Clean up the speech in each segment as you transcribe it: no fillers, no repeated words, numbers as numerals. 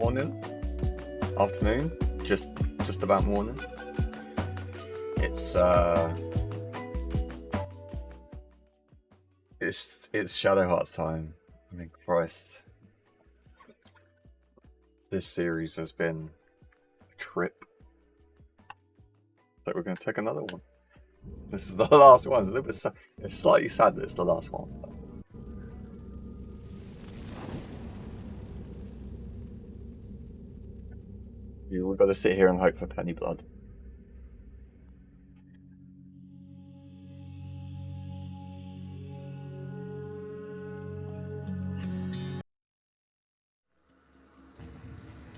morning, afternoon, just about morning. It's Shadow Hearts time. I mean, Christ, this series has been a trip. But we're going to take another one. This is the last one. It's slightly sad that it's the last one. We've got to sit here and hope for Penny Blood.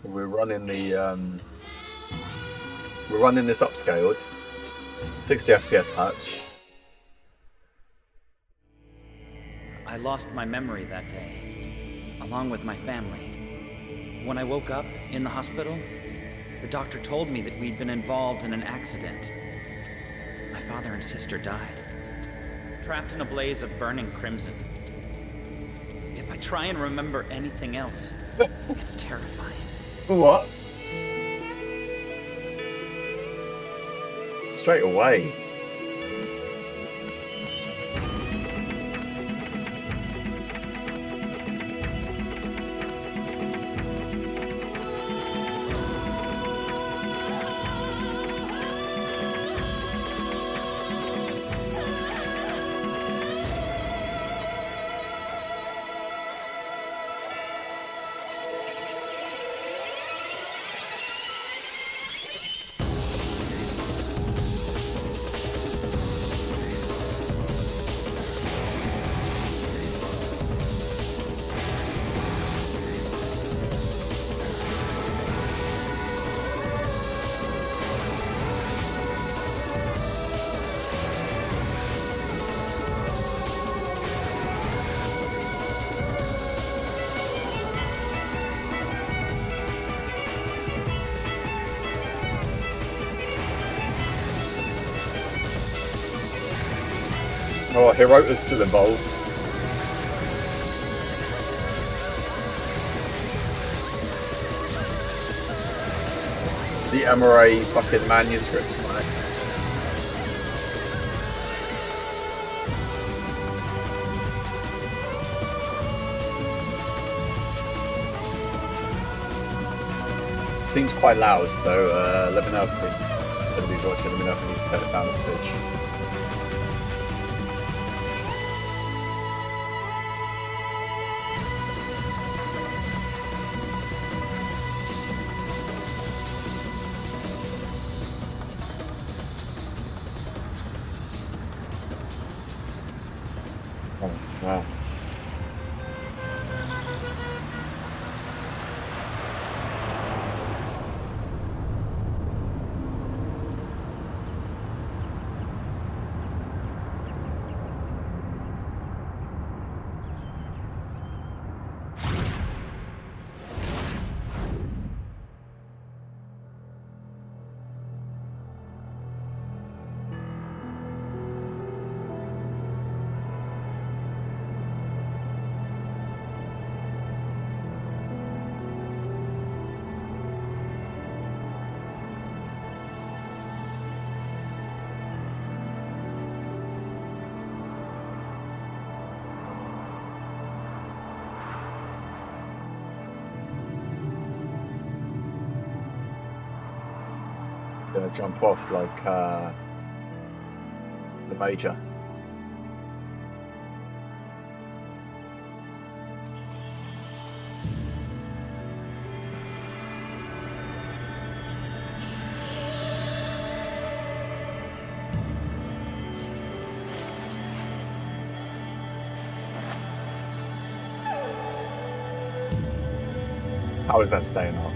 We're running this upscaled 60 FPS patch. I lost my memory that day, along with my family. When I woke up in the hospital, the doctor told me that we'd been involved in an accident. My father and sister died, trapped in a blaze of burning crimson. If I try and remember anything else, it's terrifying. What? Straight away. Oh, Hirota's still involved. The Amaray fucking manuscripts, man. Seems quite loud, so let me know if anybody's watching. Let me know if I need to turn it down a smidge. Wow. Gonna jump off like the Major. How is that staying on?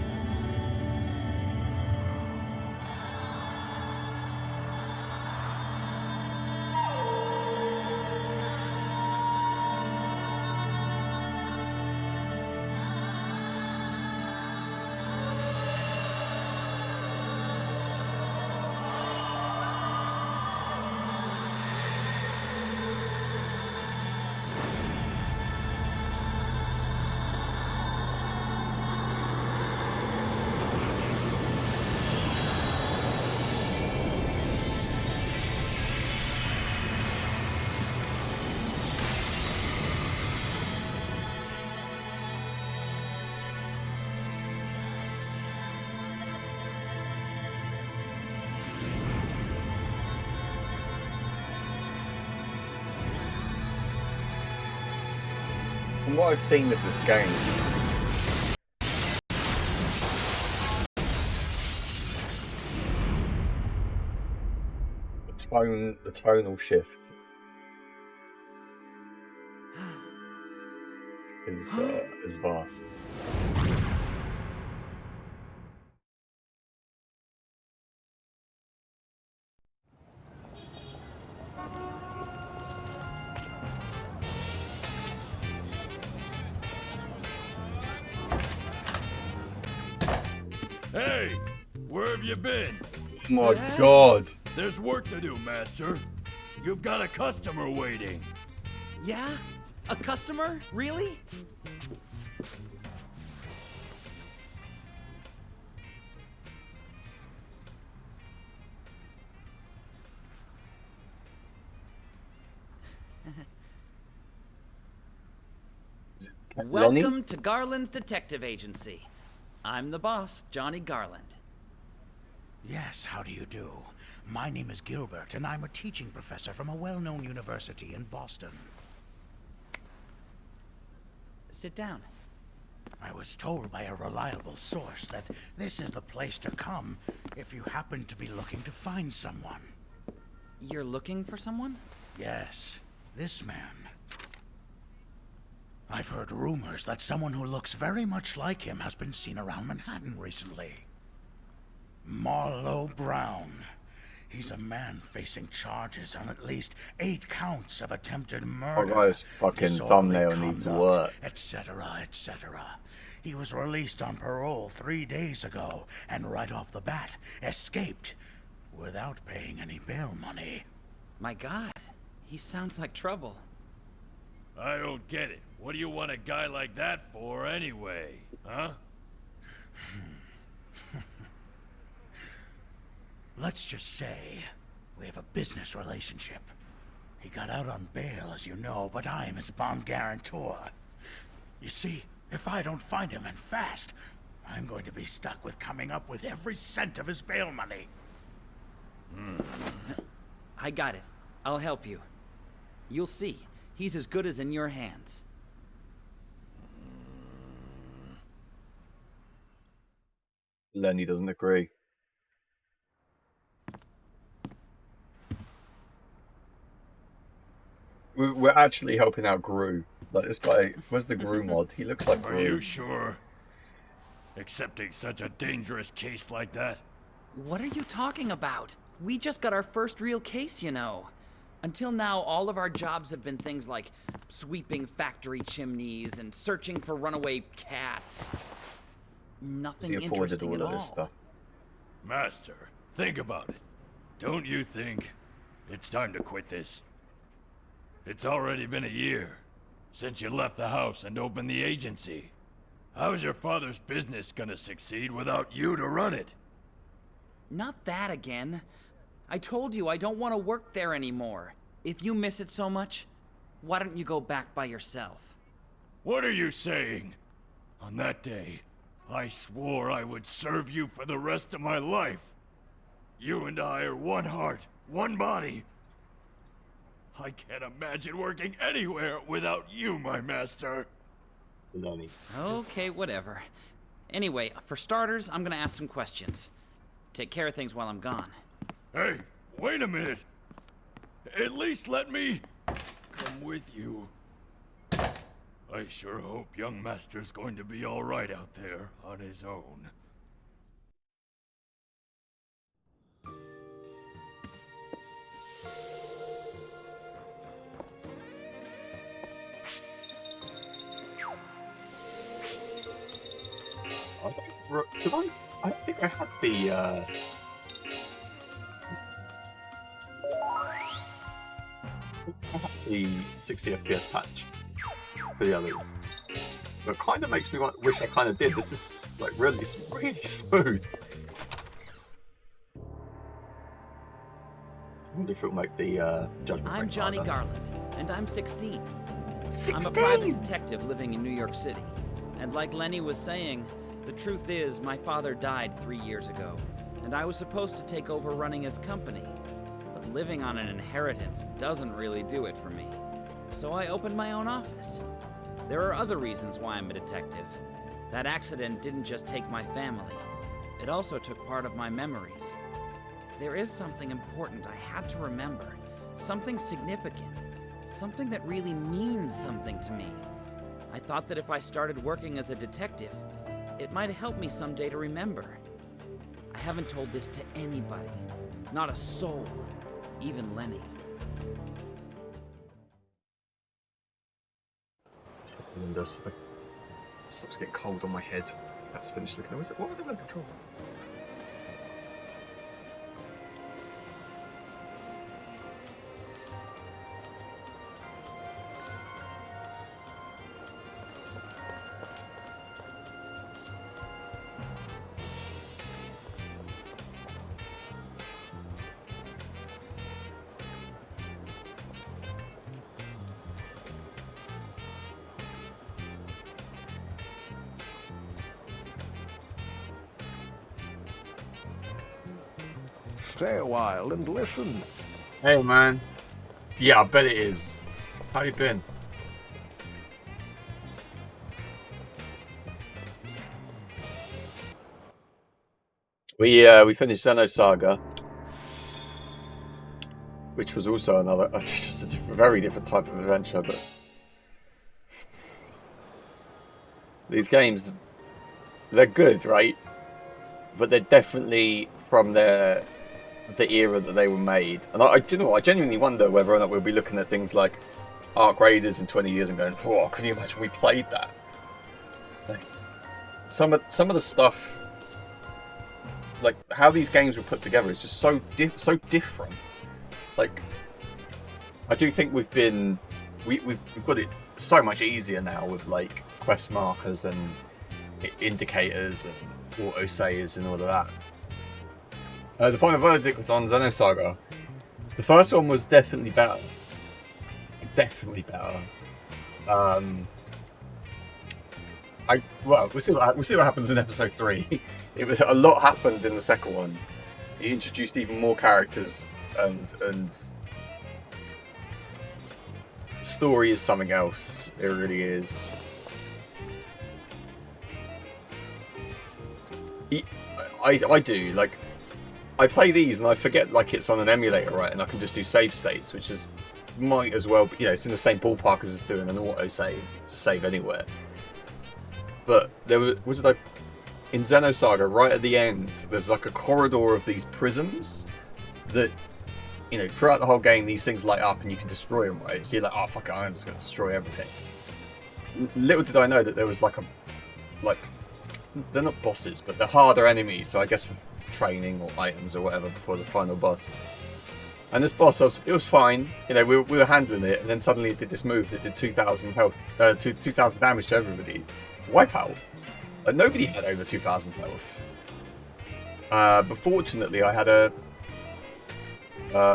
From what I've seen of this game, the tonal shift is vast. Hey, where have you been? Oh my god! There's work to do, Master. You've got a customer waiting. Yeah? A customer? Really? Welcome to Garland's Detective Agency. I'm the boss, Johnny Garland. Yes, how do you do? My name is Gilbert, and I'm a teaching professor from a well-known university in Boston. Sit down. I was told by a reliable source that this is the place to come if you happen to be looking to find someone. You're looking for someone? Yes, this man. I've heard rumors that someone who looks very much like him has been seen around Manhattan recently. Marlowe Brown. He's a man facing charges on at least 8 counts of attempted murder. Oh, his fucking thumbnail needs work. Etc., etc. He was released on parole 3 days ago, and right off the bat, escaped without paying any bail money. My God, he sounds like trouble. I don't get it. What do you want a guy like that for anyway, huh? Let's just say we have a business relationship. He got out on bail, as you know, but I'm his bond guarantor. You see, if I don't find him and fast, I'm going to be stuck with coming up with every cent of his bail money. I got it. I'll help you. You'll see. He's as good as in your hands. Lenny doesn't agree. We're actually helping out Gru. Like, this guy, where's the Gru mod? He looks like Gru. Are you sure? Accepting such a dangerous case like that? What are you talking about? We just got our first real case, you know. Until now, all of our jobs have been things like sweeping factory chimneys and searching for runaway cats. Nothing interesting at all. Stuff. Master, think about it. Don't you think it's time to quit this? It's already been a year since you left the house and opened the agency. How's your father's business gonna succeed without you to run it? Not that again. I told you I don't want to work there anymore. If you miss it so much, why don't you go back by yourself? What are you saying? On that day, I swore I would serve you for the rest of my life. You and I are one heart, one body. I can't imagine working anywhere without you, my master. Lenny. Okay, whatever. Anyway, for starters, I'm gonna ask some questions. Take care of things while I'm gone. Hey, wait a minute. At least let me come with you. I sure hope young master's going to be all right out there on his own. I think I had the 60 FPS patch for the others. But it kind of makes me wish I kind of did. This is like really smooth. I wonder if it'll make the judgment. I'm Johnny Garland, and I'm 16. 16? I'm a private detective living in New York City. And like Lenny was saying, the truth is my father died 3 years ago, and I was supposed to take over running his company. But living on an inheritance doesn't really do it for me. So I opened my own office. There are other reasons why I'm a detective. That accident didn't just take my family. It also took part of my memories. There is something important I had to remember. Something significant. Something that really means something to me. I thought that if I started working as a detective, it might help me someday to remember. I haven't told this to anybody. Not a soul. Even Lenny. The windows. It starts to get cold on my head. That's finished looking. What are the remote control? Stay a while and listen. Hey man. Yeah, I bet it is. How you been? We finished Xenosaga, which was also another just a very different type of adventure, but these games, they're good, right? But they're definitely from the era that they were made. And I do you know what, I genuinely wonder whether or not we'll be looking at things like Arc Raiders in 20 years and going, "Whoa, can you imagine we played that?" Like, some of the stuff, like how these games were put together, is just so different. Like, I do think we've got it so much easier now with like quest markers and indicators and auto saves and all of that. The final verdict was on Xenosaga. The first one was definitely better. Definitely better. We'll see what happens in episode 3. It was a lot happened in the second one. He introduced even more characters, and the story is something else. It really is. I do like. I play these and I forget like it's on an emulator, right? And I can just do save states, which is might as well, it's in the same ballpark as it's doing an auto save to save anywhere. But there was in Xenosaga, right at the end, there's like a corridor of these prisms that, throughout the whole game, these things light up and you can destroy them, right? So you're like, oh fuck it, I'm just going to destroy everything. Little did I know that there was they're not bosses, but they're harder enemies. So I guess for training or items or whatever before the final boss. And this boss, it was fine. We were handling it, and then suddenly it did this move that did 2,000 health, 2,000 damage to everybody. Wipeout. Like nobody had over 2,000 health. But fortunately, I had a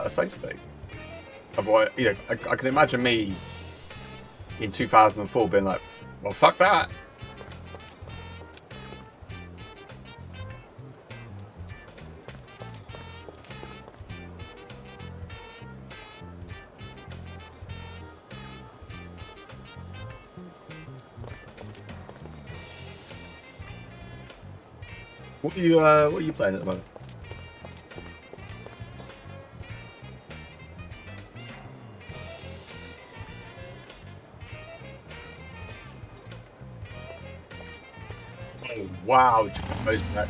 save state. Otherwise, I can imagine me in 2004 being like, well, fuck that. What are you playing at the moment? Oh wow, goes back.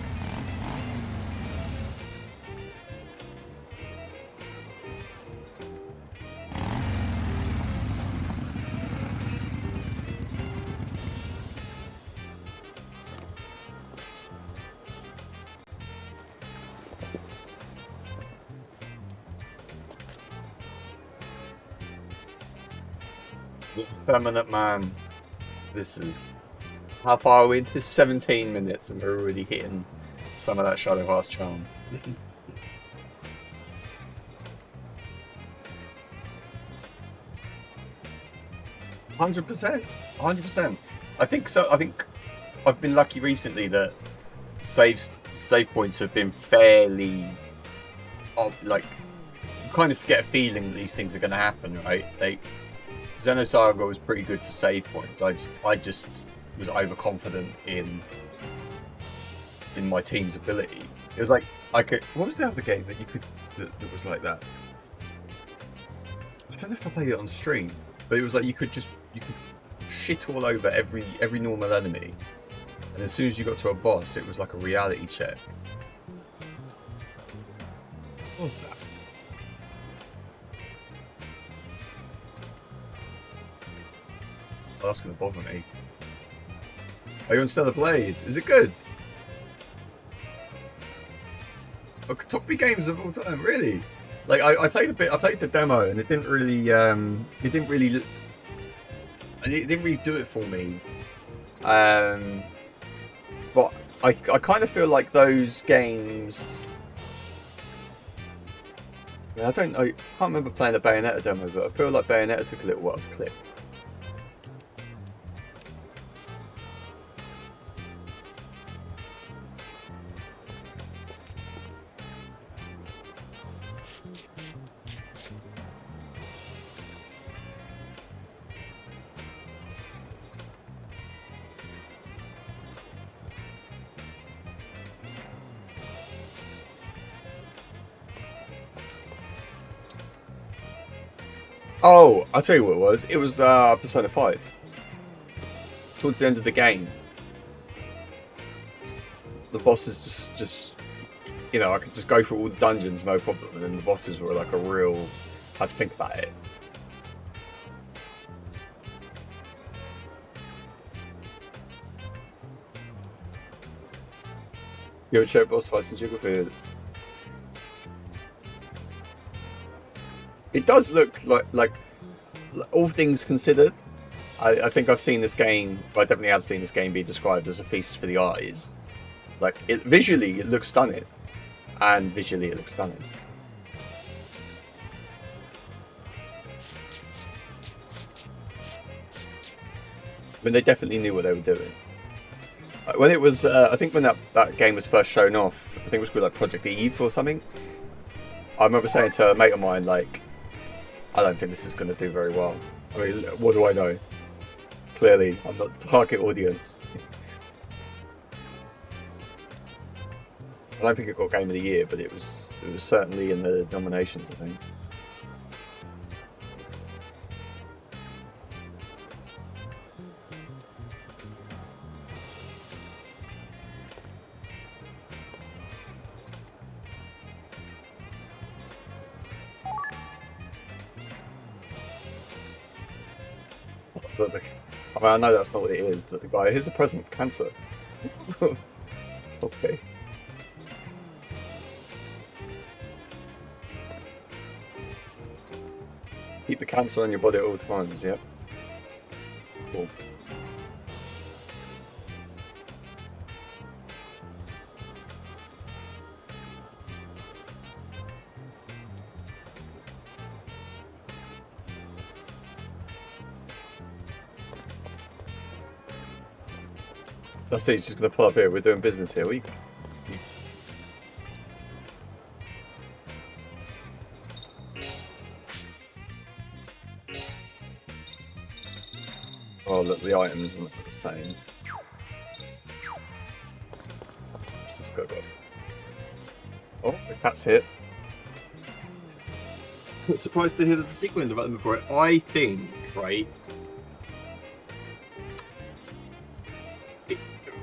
Effeminate man. This is how far are we into 17 minutes and we're already hitting some of that Shadow Heart's charm. 100%. I think so. I think I've been lucky recently that save points have been fairly you kind of get a feeling that these things are going to happen, right? Xenosaga was pretty good for save points. I just was overconfident in my team's ability. It was like I could. What was the other game that you could that was like that? I don't know if I played it on stream, but it was like you could shit all over every normal enemy, and as soon as you got to a boss, it was like a reality check. What was that? Oh, that's gonna bother me. Are you on Stellar Blade? Is it good? Oh, top 3 games of all time, really? Like I played a bit. I played the demo, and it didn't really do it for me. But I kind of feel like those games. I can't remember playing the Bayonetta demo, but I feel like Bayonetta took a little while to click. Oh, I'll tell you what it was. It was Persona 5. Towards the end of the game. The bosses just you know, I could just go through all the dungeons, no problem. And then the bosses were like a real... I had to think about it. You ever check boss fights in Jiggle Fields? It does look like all things considered, I think I've seen this game, I definitely have seen this game be described as a feast for the eyes. Like, visually it looks stunning. And visually it looks stunning. I mean, they definitely knew what they were doing. When it was, I think when that game was first shown off, I think it was called like Project Eve or something. I remember saying to a mate of mine, like, I don't think this is going to do very well. I mean, what do I know? Clearly, I'm not the target audience. I don't think it got Game of the Year, but it was certainly in the nominations, I think. I mean, I know that's not what it is, but the guy, here's a present, cancer. Okay. Keep the cancer on your body at all times, yep. Cool. That's it, he's just going to pull up here. We're doing business here. Oh, look, the items look the same. Let's just go. Oh, the cat's hit. I'm surprised to hear there's a sequel in development for it. I think, right?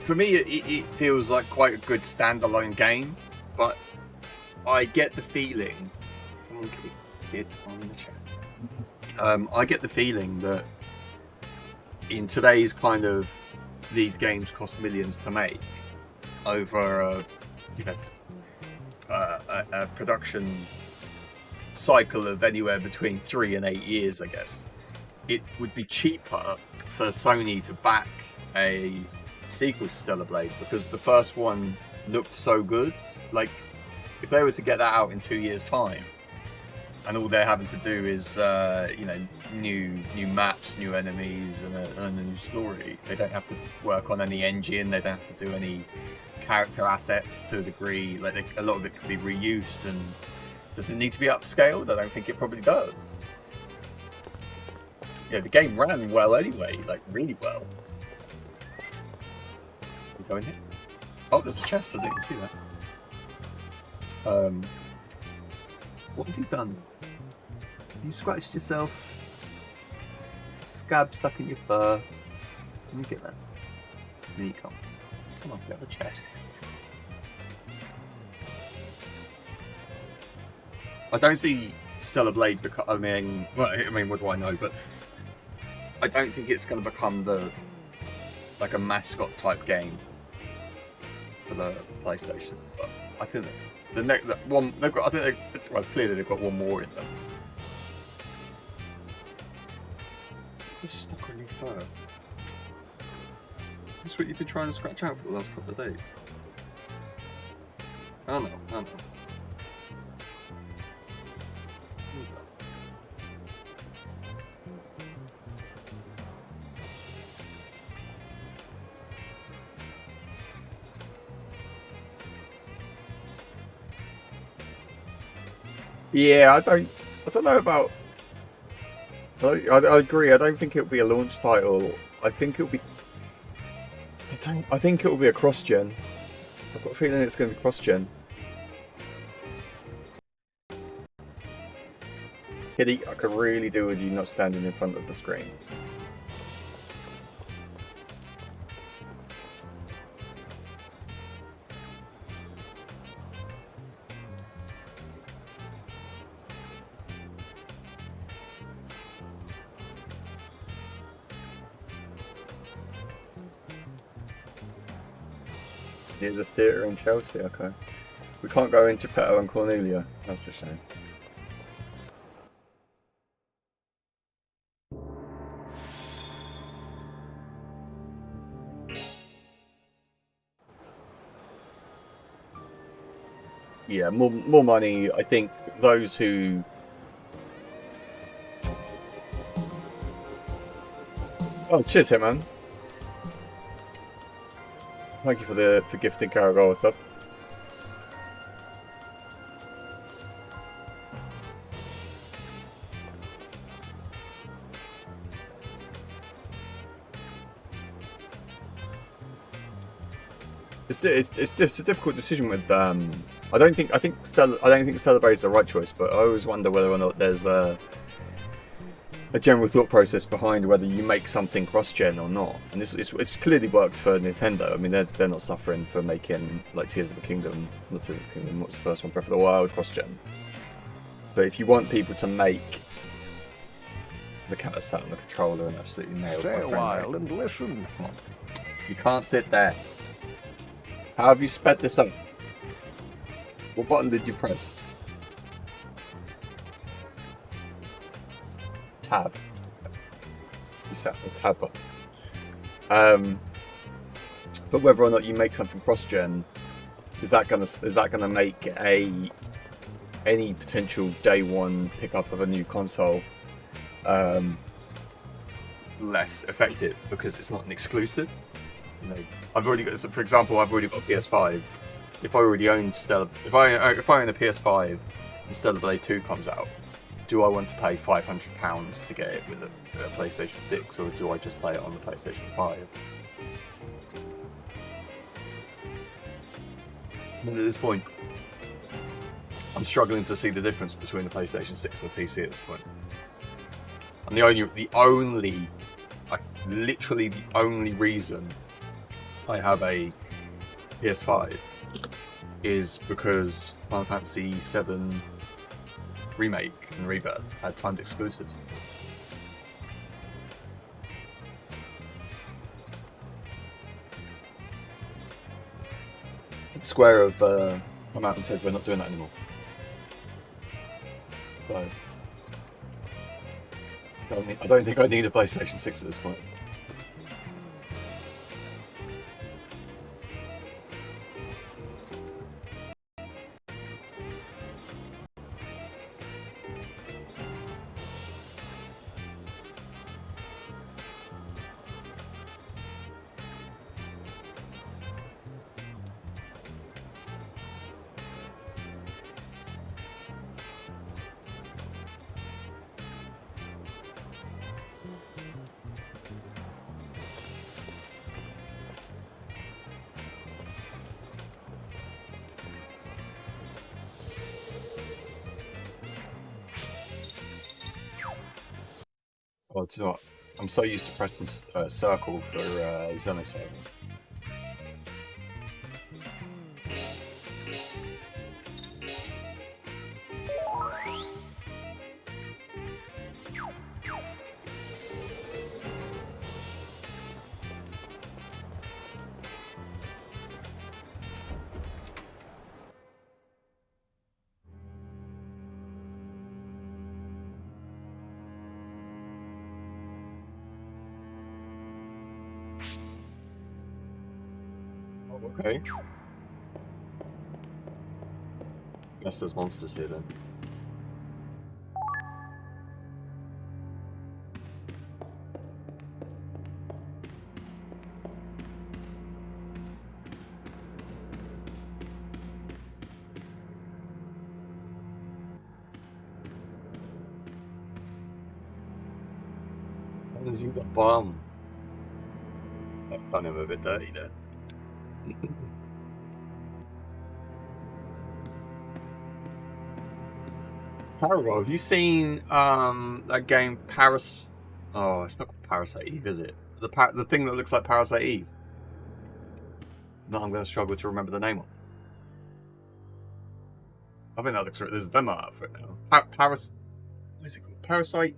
For me, it feels like quite a good standalone game, but I get the feeling. Someone hit on the chat. I get the feeling that in today's kind of these games cost millions to make over a production cycle of anywhere between 3 and 8 years, I guess. It would be cheaper for Sony to back a sequel to Stellar Blade because the first one looked so good. Like, if they were to get that out in 2 years' time, and all they're having to do is, new maps, new enemies, and a new story. They don't have to work on any engine. They don't have to do any character assets to a degree. Like, a lot of it can be reused. And does it need to be upscaled? I don't think it probably does. Yeah, the game ran well anyway, like really well. We go in here. Oh, there's a chest. I didn't see that. What have you done? You scratched yourself. Scab stuck in your fur. Let me get that. There you come. Come on, get the chest. I don't see Stellar Blade because I mean, what do I know? But I don't think it's going to become like a mascot type game for the PlayStation. But I think that one they've got. I think clearly they've got one more in them. What's stuck on your fur? Is this what you've been trying to scratch out for the last couple of days? I know. Yeah, I don't know about. I agree. I don't think it'll be a launch title. I think it'll be. I think it'll be a cross-gen. I've got a feeling it's going to be cross-gen. Kitty, I could really do with you not standing in front of the screen. Near the theatre in Chelsea, okay. We can't go into Petto and Cornelia. That's a shame. Yeah, more money. I think those who. Oh, cheers, Hitman. Thank you for gifting Caragol a sub. It's a difficult decision with I think Stellar Blade is the right choice, but I always wonder whether or not there's a general thought process behind whether you make something cross-gen or not. And it's clearly worked for Nintendo. I mean, they're not suffering for making like Tears of the Kingdom. Not Tears of the Kingdom. What's the first one? Breath of the Wild cross-gen. But if you want people to make the cat has sat on the controller and absolutely nailed Stay my a frame while rate. and listen. Come on. You can't sit there. How have you sped this up? What button did you press? Tab. You sat on the tab button. But whether or not you make something cross-gen, is that gonna make any potential day one pickup of a new console less effective because it's not an exclusive? You know, I've already got, so for example, I've already got a PS5. If I already own if I own a PS5 and Stellar Blade 2 comes out, do I want to pay £500 to get it with a PlayStation 6, or do I just play it on the PlayStation 5? And at this point, I'm struggling to see the difference between the PlayStation 6 and the PC at this point. And literally the only reason I have a PS5 is because Final Fantasy VII Remake and Rebirth had timed exclusives. Square have come out and said we're not doing that anymore. So I don't think I need a PlayStation 6 at this point. Oh, do you know what? I'm so used to pressing circle for Xenosaur. Oh, okay. Guess there's monsters here then. Has he got bomb? I've done him a bit dirty there. Paragon, have you seen that game Paris? Oh, it's not Parasite Eve, is it? The thing that looks like Parasite Eve. No, I'm going to struggle to remember the name of. I think that looks right. There's a demo out for it now. Paris. What is it called? Parasite.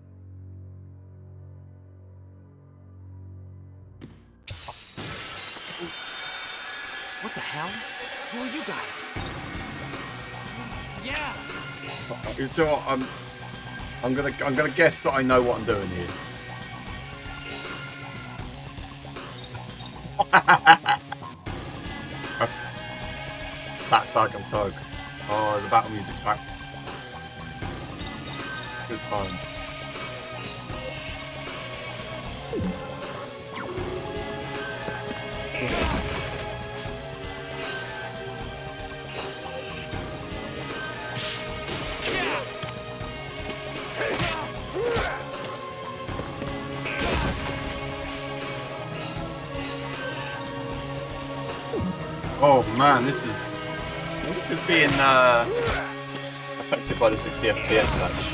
What the hell? Who are you guys? Yeah! You know what? I'm gonna guess that I know what I'm doing here. That Thug and Thug. Oh, the battle music's back. Good times. Yes. Oh man, this is. I wonder if it's being affected by the 60 FPS patch.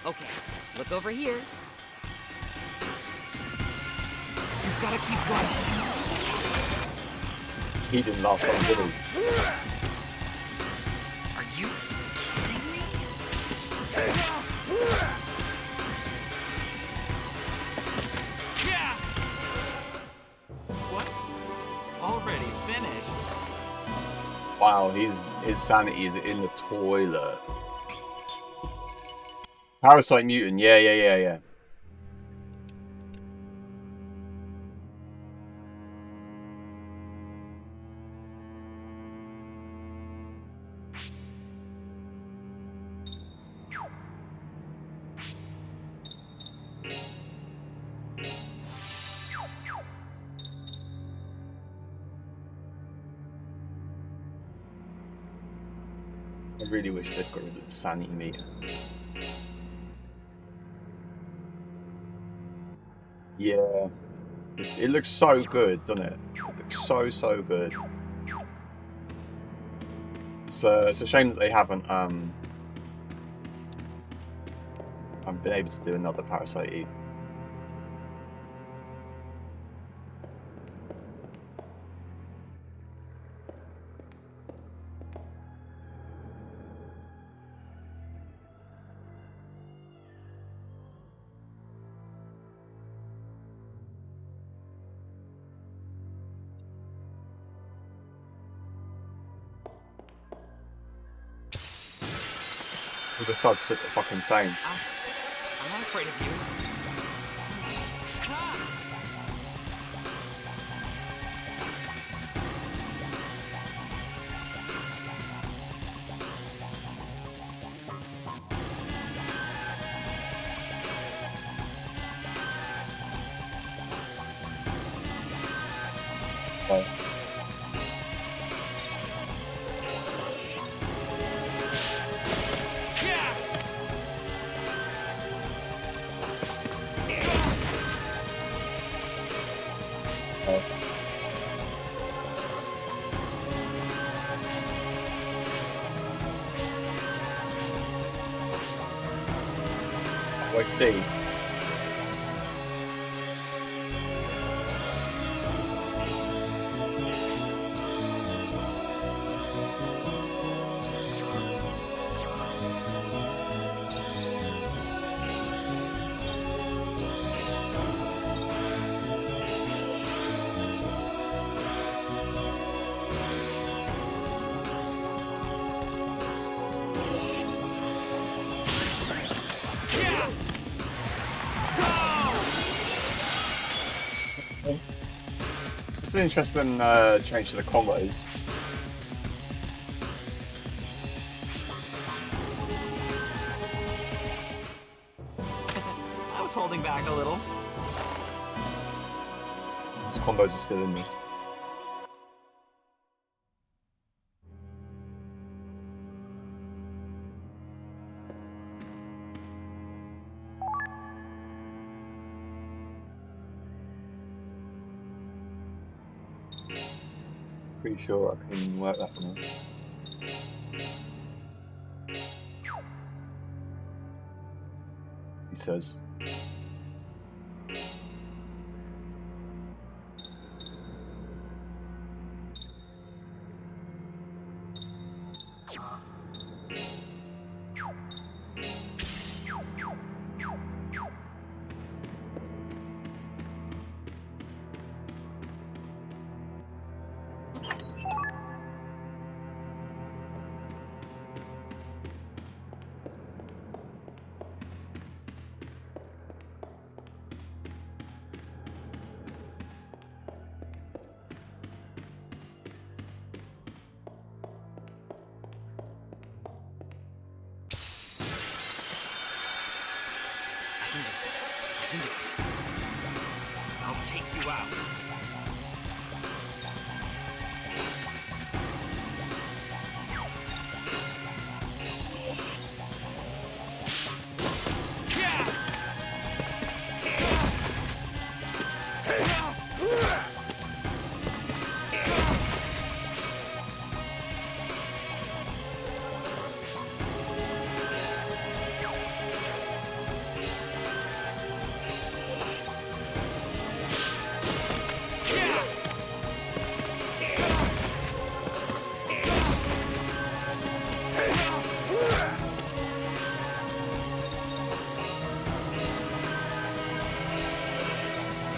Okay, look over here. You've gotta keep running. He didn't last long, did he? Are you kidding me? What? Already finished? Wow, his sanity is in the toilet. Parasite Mutant, yeah. I really wish they'd got rid of the sanity meter. Yeah. It looks so good, doesn't it? It looks so good. It's a shame that they haven't been able to do another Parasite Eve. The thugs look fucking insane. I'm not afraid of you. Oh. I see. It's an interesting change to the combos. I was holding back a little. These combos are still in this. Pretty sure I can work that one out. He says. I can do it. I'll take you out.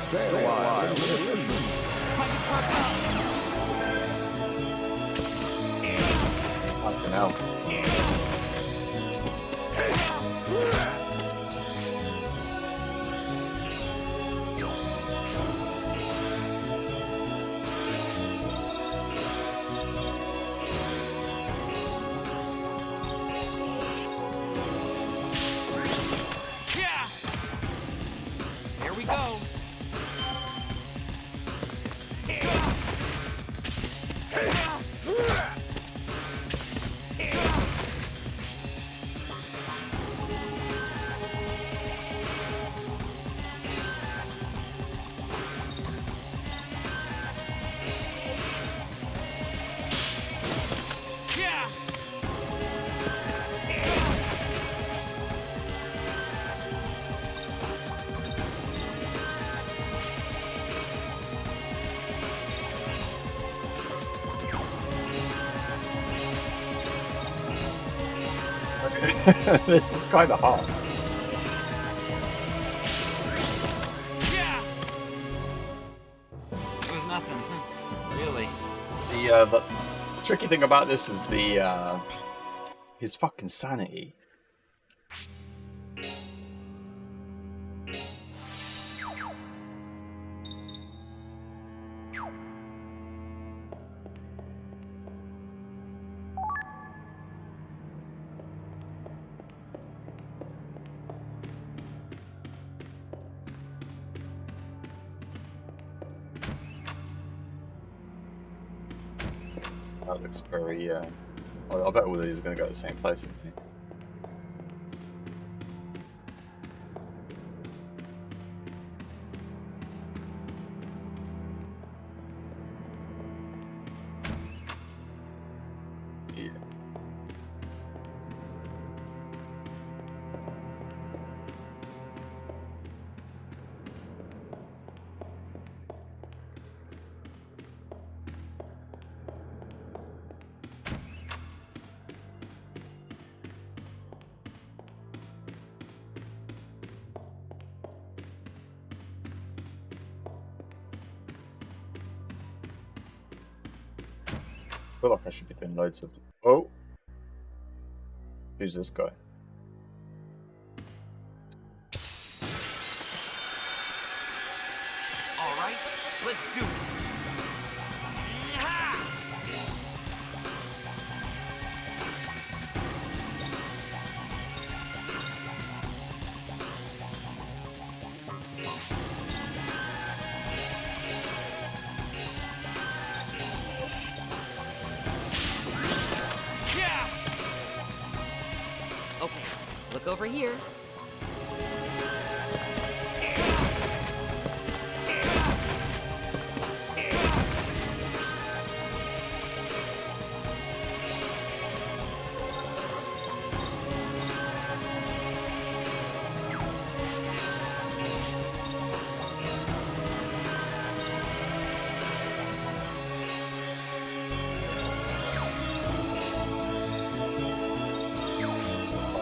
Stay a while and listen. Fucking hell. Here we go. This is kind of hard. It was nothing, really. The tricky thing about this is the his fucking sanity. That looks very, I bet all these are going to go to the same place, I think. Yeah. feel like I should be doing loads of. Oh, who's this guy? All right, let's do this. Okay, look over here.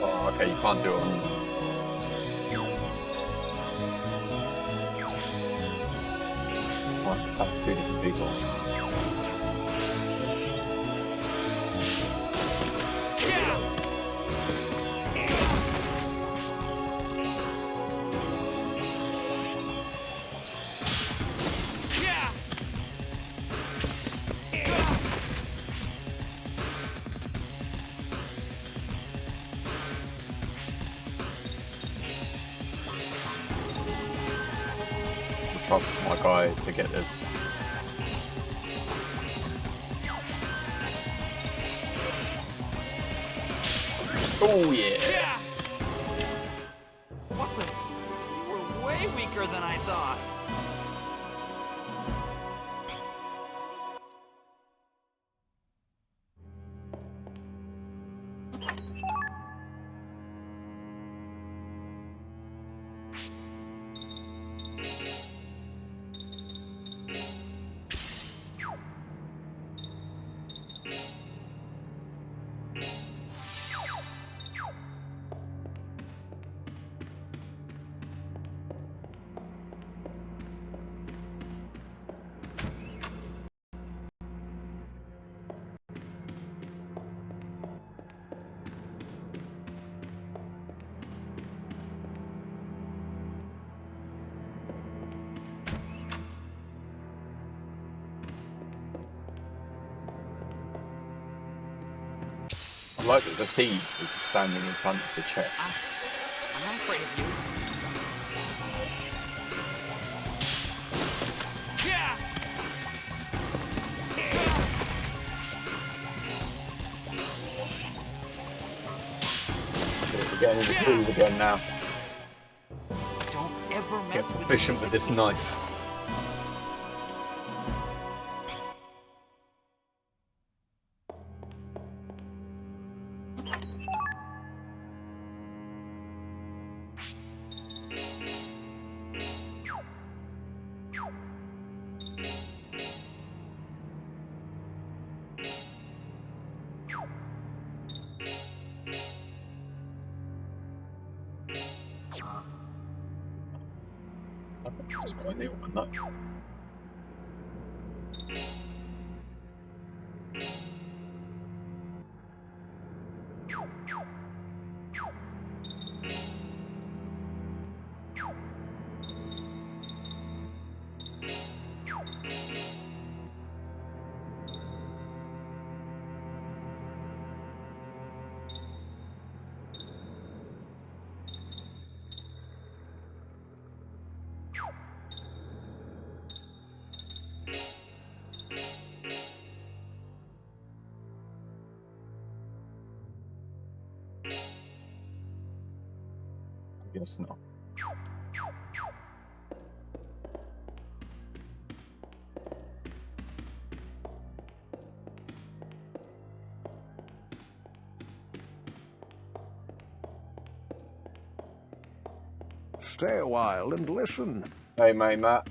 Oh, okay, you can't do it on. Well, attack two different people. Trust my guy to get this. Oh yeah! What the? You were way weaker than I thought. I like that the thief is just standing in front of the chest. I'm not afraid of you. So we're getting into the groove again now. Don't ever Get mess with proficient with this knife. Just quite neat one, that. I guess not. Stay a while and listen. Hey mate, Matt.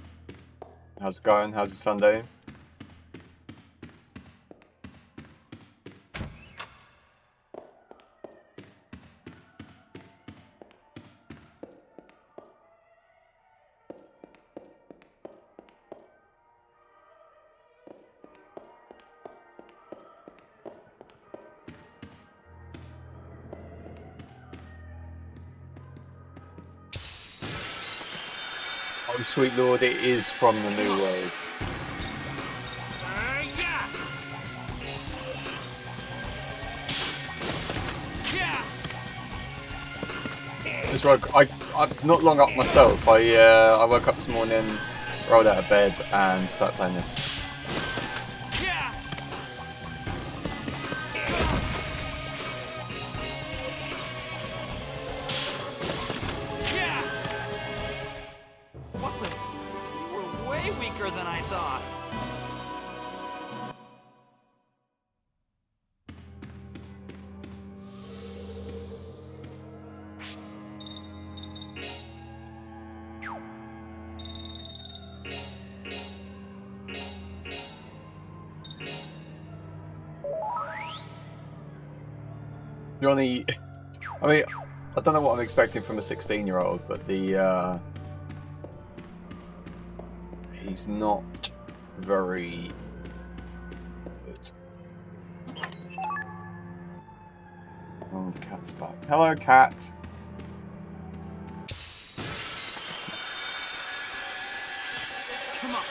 How's it going? How's your Sunday? Oh, sweet lord, it is from the New World. Just woke. I'm not long up myself. I woke up this morning, rolled out of bed, and started playing this. What the? You were way weaker than I thought. Johnny, I mean, I don't know what I'm expecting from a 16-year-old, but he's not very good. Oh, the cat's back. Hello, cat. Come on.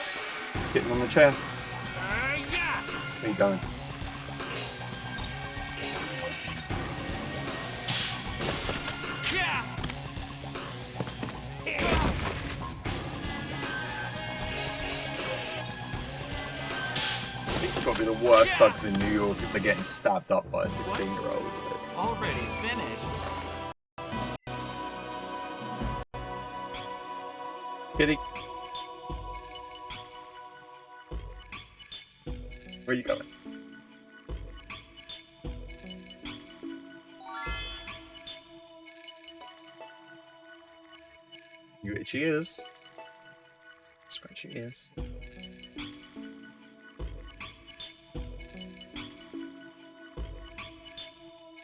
Sitting on the chair. Where are you going? It's got to be the worst thugs in New York if they're getting stabbed up by a 16-year-old. Already finished. Kitty. Where are you going? You itchy ears. Scratchy ears.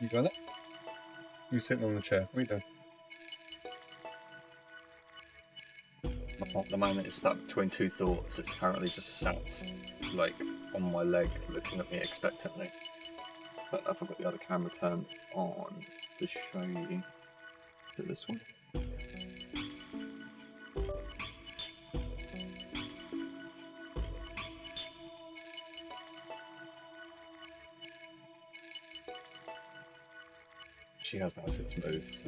You got it? You sitting on the chair. What are you doing? At the moment it's stuck between two thoughts. It's currently just sat like on my leg looking at me expectantly. But I forgot the other camera turned on to show you. To this one. She has now since moved, so.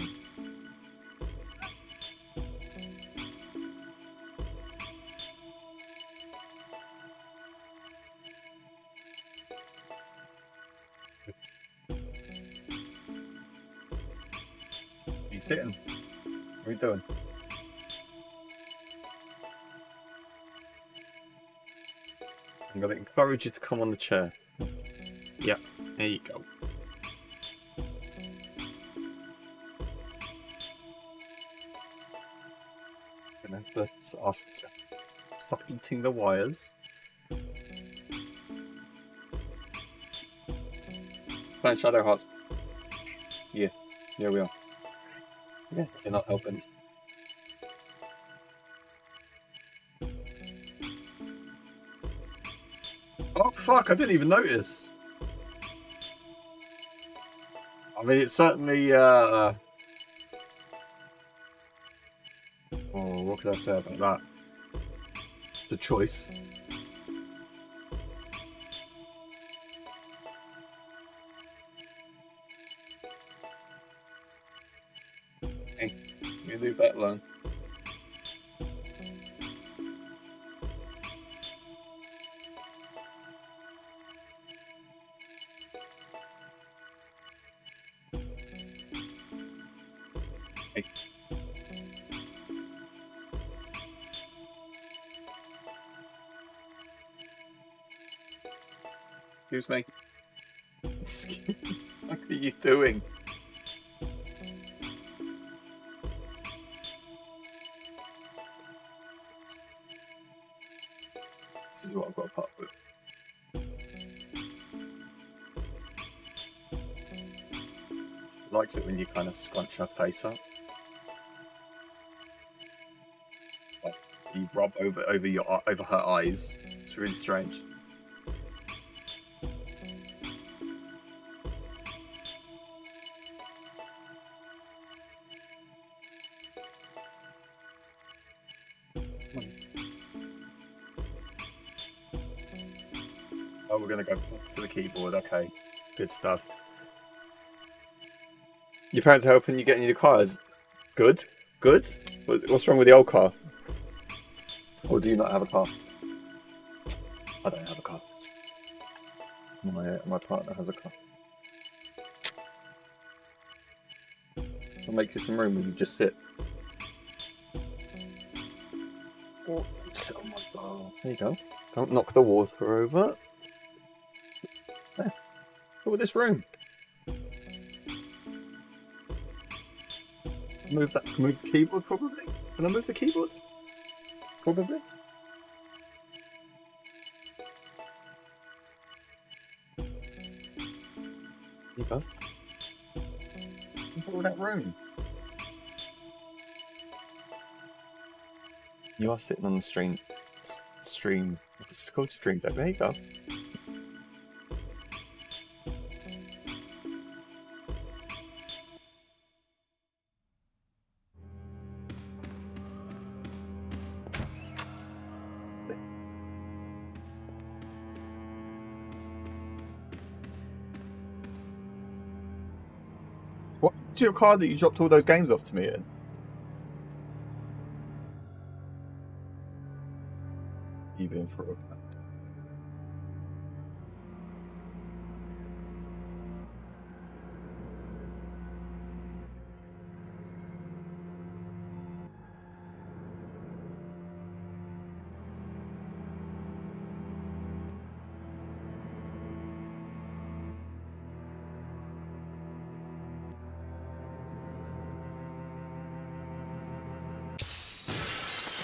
You sitting? What are you doing? I'm going to encourage you to come on the chair. Yep, there you go. Gonna have to ask to stop eating the wires. Playing Shadow Hearts. Yeah, here we are. Yeah, you're not helping. Oh fuck, I didn't even notice. I mean, it's certainly, oh, what can I say about that? It's a choice. Hey, you leave that alone. Hey. Excuse me. What are you doing? This is what I've got to put up with. Likes it when you kind of scrunch her face up. Like you rub over her eyes. It's really strange. Oh, we're gonna go back to the keyboard. Okay, good stuff. Your parents are helping you get into the cars. Good, good. What's wrong with the old car? Or do you not have a car? I don't have a car. My partner has a car. I'll make you some room where you just sit. Oh, sit on my bar. There you go. Don't knock the water over. There. Look at this room. Move the keyboard probably? Can I move the keyboard? Probably. There you go. Look at all that room. You are sitting on the stream. This is called stream deck. There you go. What's your car that you dropped all those games off to me in? You've been for a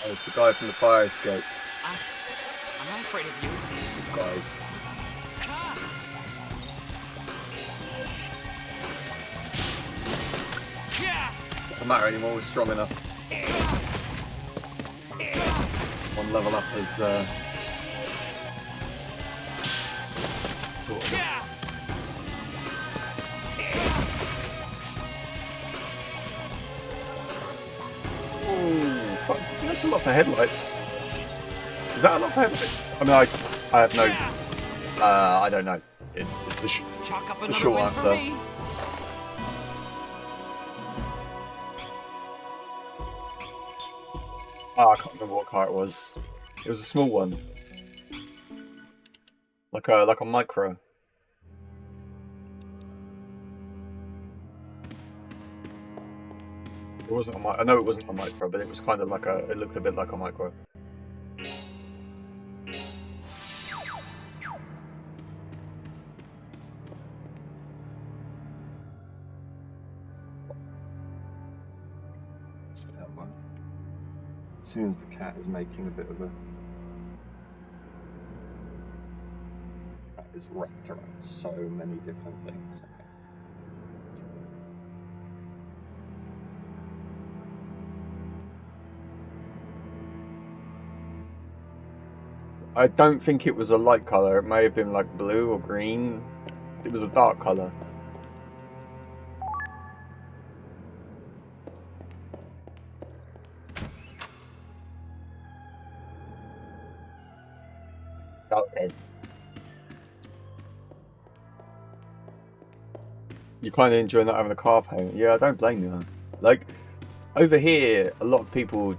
Oh, it's the guy from the fire escape. I'm not afraid of you. Guys. Doesn't matter anymore, we're strong enough. One level up is sort of oh, fuck. That's a lot for headlights. Is that a lot for headlights? I mean, I have no I don't know. It's the short answer. Oh, I can't remember what car it was. It was a small one, like a micro. It wasn't a I know it wasn't a micro, but it was kind of like a. It looked a bit like a micro. That one. As soon as the cat is making a bit of a. That is wrapped around so many different things. Okay. I don't think it was a light colour. It may have been like blue or green. It was a dark colour. Okay. You're kind of enjoying not having a car payment. Yeah, I don't blame you. Like, over here, a lot of people...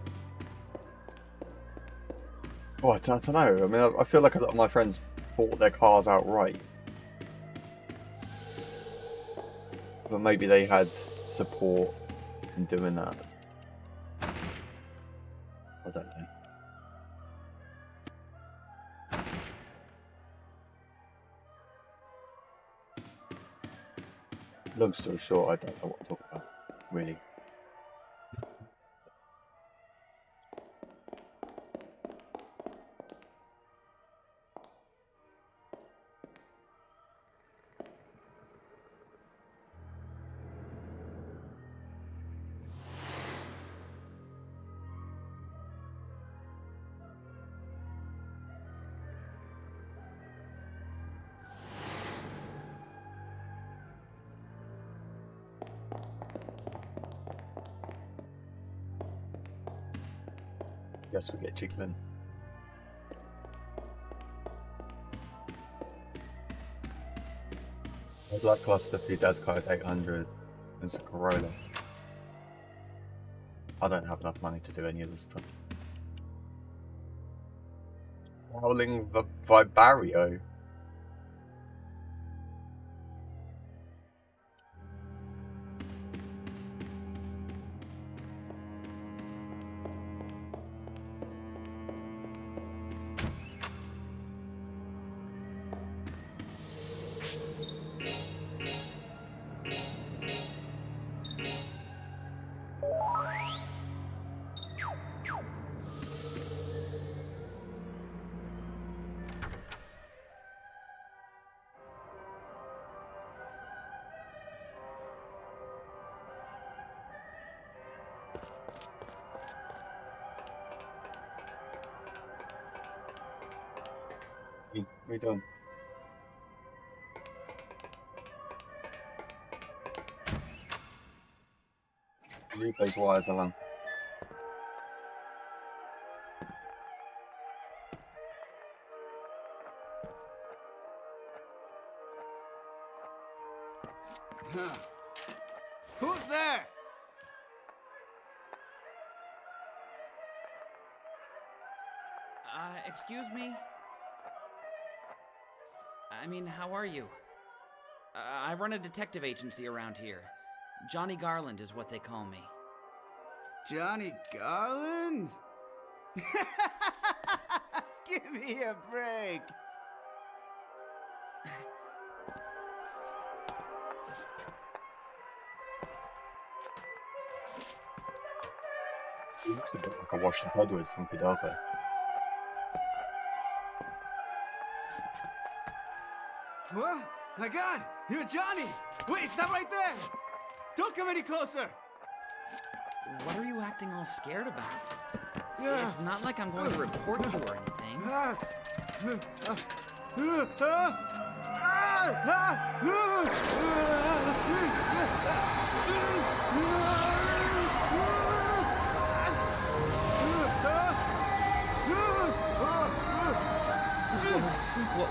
Oh, I don't know. I mean, I feel like a lot of my friends bought their cars outright. But maybe they had support in doing that. I don't know. Long story short, I don't know what to talk about, really. Guess we get chicken. I'd like cluster for your dad's car is 800. It's a Corolla. I don't have enough money to do any of this stuff. Howling Vibario. What are you doing? Leave those wires alone. Who's there? Excuse me? I mean, how are you? I run a detective agency around here. Johnny Garland is what they call me. Johnny Garland? Give me a break. He looks a bit like a washed up Edward from Kidalgo. What? My God, you're Johnny! Wait, stop right there! Don't come any closer! What are you acting all scared about? Yeah. It's not like I'm going to report you or anything.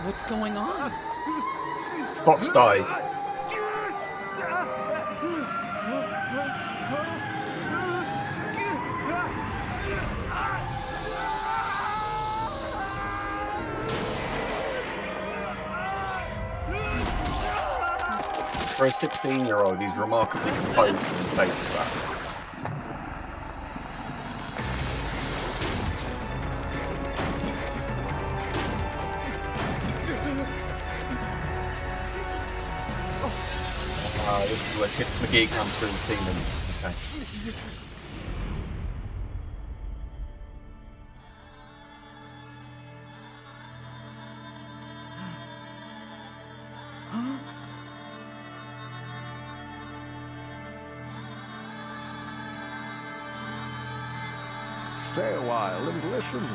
What's going on? Fox died. For a 16-year-old, he's remarkably composed in the face of that. This is where Tits McGee comes through the ceiling. Okay. Stay a while and listen.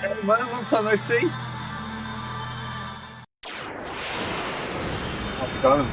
Hey, man, long time no see. How's it going?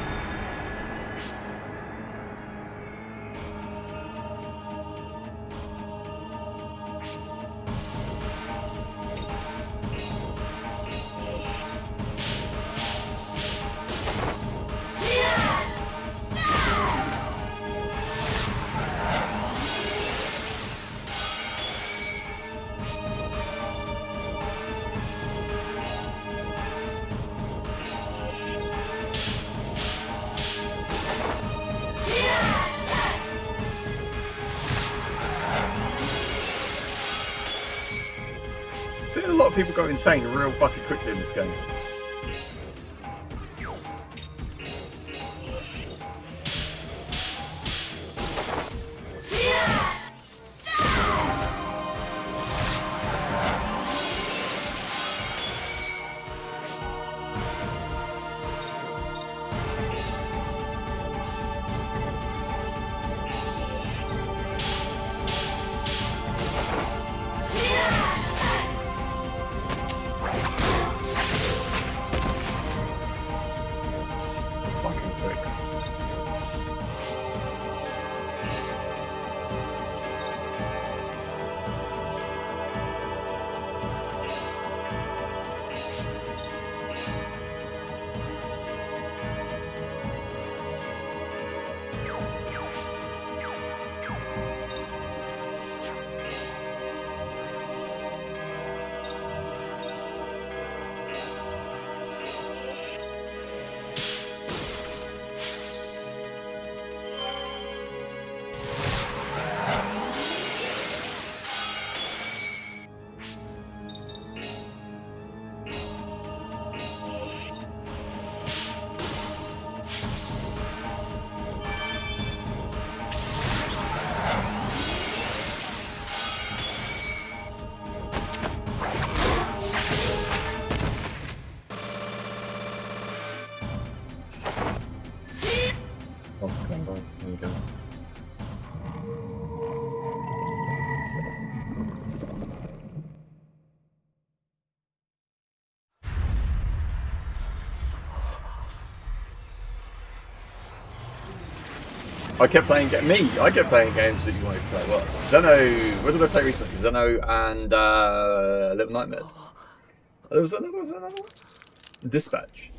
I've seen a lot of people go insane real fucking quickly in this game. I kept playing I kept playing games that you wanted to play. What? Xeno. What did I play recently? Xeno and Little Nightmares. There was another one. Dispatch.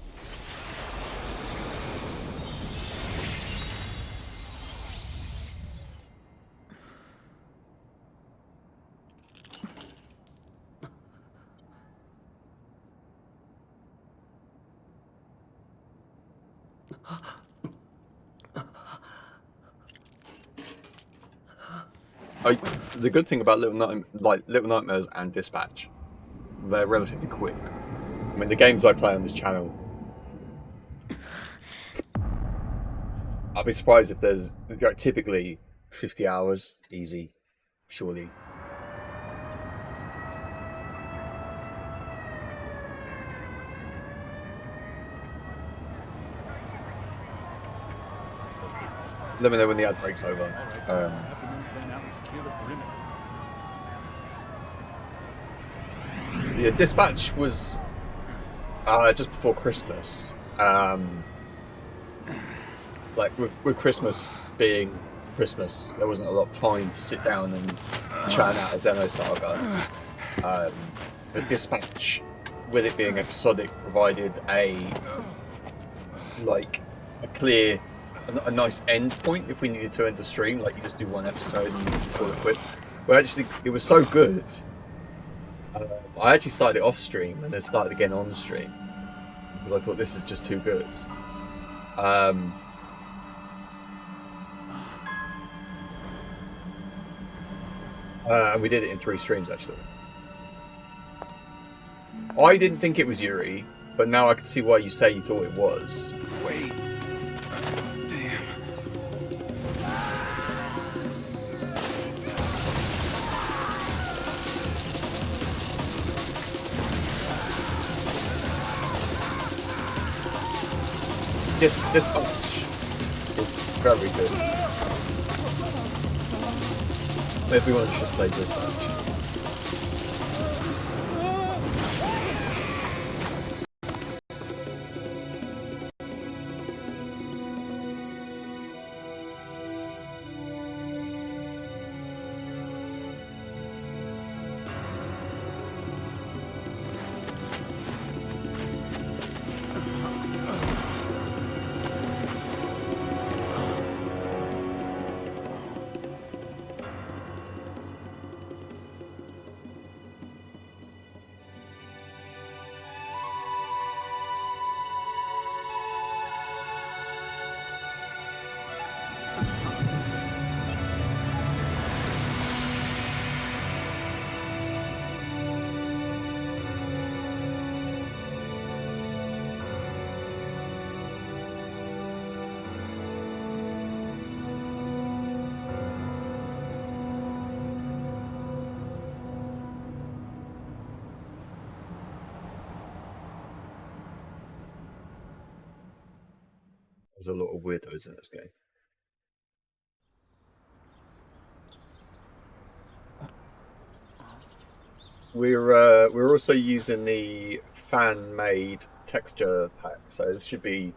The good thing about Little Nightmares and Dispatch, they're relatively quick. I mean, the games I play on this channel, I'd be surprised if there's typically 50 hours, easy, surely. Let me know when the ad break's over. Yeah, Dispatch was just before Christmas. Like with Christmas being Christmas, there wasn't a lot of time to sit down and churn out a Xenosaga. But Dispatch, with it being episodic, provided a nice end point if we needed to end the stream. Like you just do one episode and call it quits. But actually, it was so good. I actually started it off stream and then started again on stream because I thought this is just too good. And we did it in 3 streams actually. I didn't think it was Yuri, but now I can see why you say you thought it was. Wait. Damn. This match is very good. Everyone should play this match. There's a lot of weirdos in this game. We're also using the fan-made texture pack, so this should be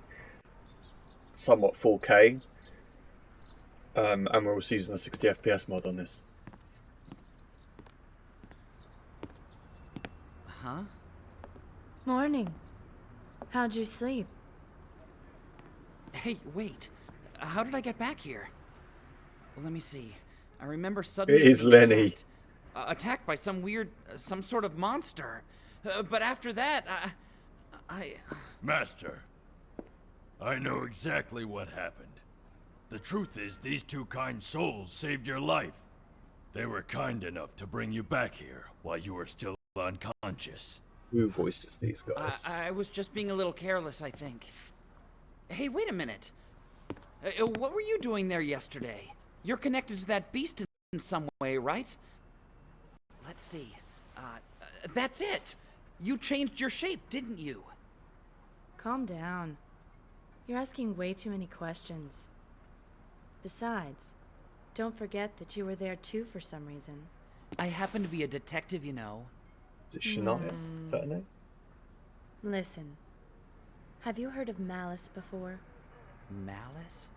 somewhat 4K. And we're also using the 60 FPS mod on this. Huh? Morning. How'd you sleep? Hey, wait. How did I get back here? Well, let me see. I remember suddenly It is being Lenny. attacked by some weird, some sort of monster. But after that, I... Master, I know exactly what happened. The truth is, these 2 kind souls saved your life. They were kind enough to bring you back here while you were still unconscious. Who voices these guys? I was just being a little careless, I think. Hey, wait a minute. What were you doing there yesterday? You're connected to that beast in some way, right? Let's see. That's it. You changed your shape, didn't you? Calm down. You're asking way too many questions. Besides, don't forget that you were there too for some reason. I happen to be a detective, you know. Is it Shania? Is that her name? Listen. Have you heard of Malice before? Malice?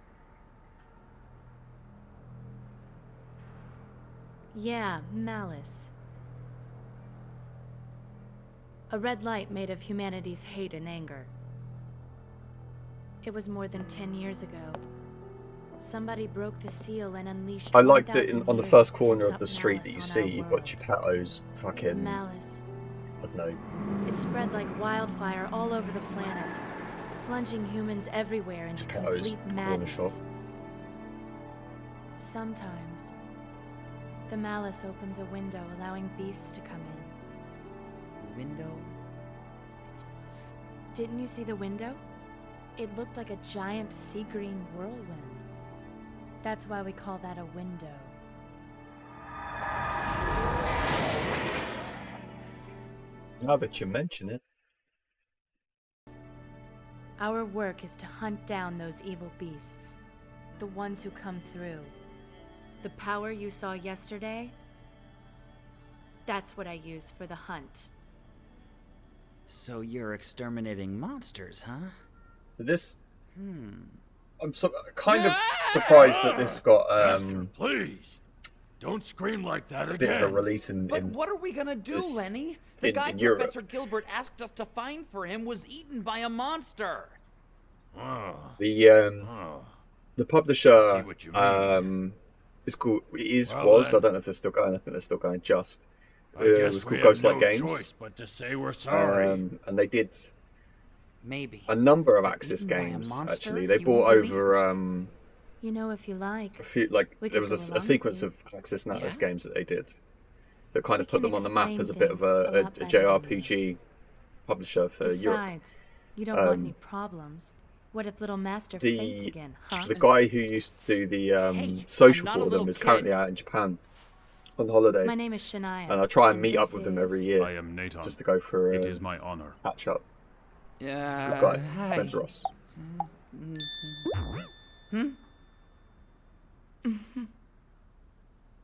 Yeah, malice. A red light made of humanity's hate and anger. It was more than 10 years ago. Somebody broke the seal and unleashed I like that 1,000 on the years first of corner of pent-up the street that malice you on our see, you've got world. Geppetto's The fucking, malice. I don't know, It spread like wildfire all over the planet, plunging humans everywhere into Geppetto's complete corner shop. madness. Sometimes, the malice opens a window, allowing beasts to come in. Window? Didn't you see the window? It looked like a giant sea green whirlwind. That's why we call that a window. Now that you mention it. Our work is to hunt down those evil beasts, the ones who come through. The power you saw yesterday, that's what I use for the hunt. So you're exterminating monsters, huh? This... I'm kind of surprised that this got Master, please. Don't scream like that a bit of a again. release in But what are we gonna do, this- Lenny? The guy in Europe. Professor Gilbert asked us to find for him was eaten by a monster. Oh, The I publisher see what you mean. is called Well, was I then. don't know if they're still going. I think they're still going. Just I it guess was we called have Ghostlight no Games. choice but to say we're sorry. And they did Maybe. a number of Axis Eaten by a games. monster? Actually, they You brought won't believe over You know, if you like, a few like We there could was go a along sequence with of Axis and Atlas Yeah? games that they did that kind of We put can them on the map explain as a bit of things a lot a better than you. JRPG publisher for Europe. Besides, you don't want any problems. What if little master faints The again, huh? the guy who used to do the Hey, social I'm not a for them little is kid. currently out in Japan on holiday, My name is Shania. and I try and meet up this with him is- every year I am Nathan. just to go for It a is my honor. catch up. Good Yeah. guy. His name's Ross.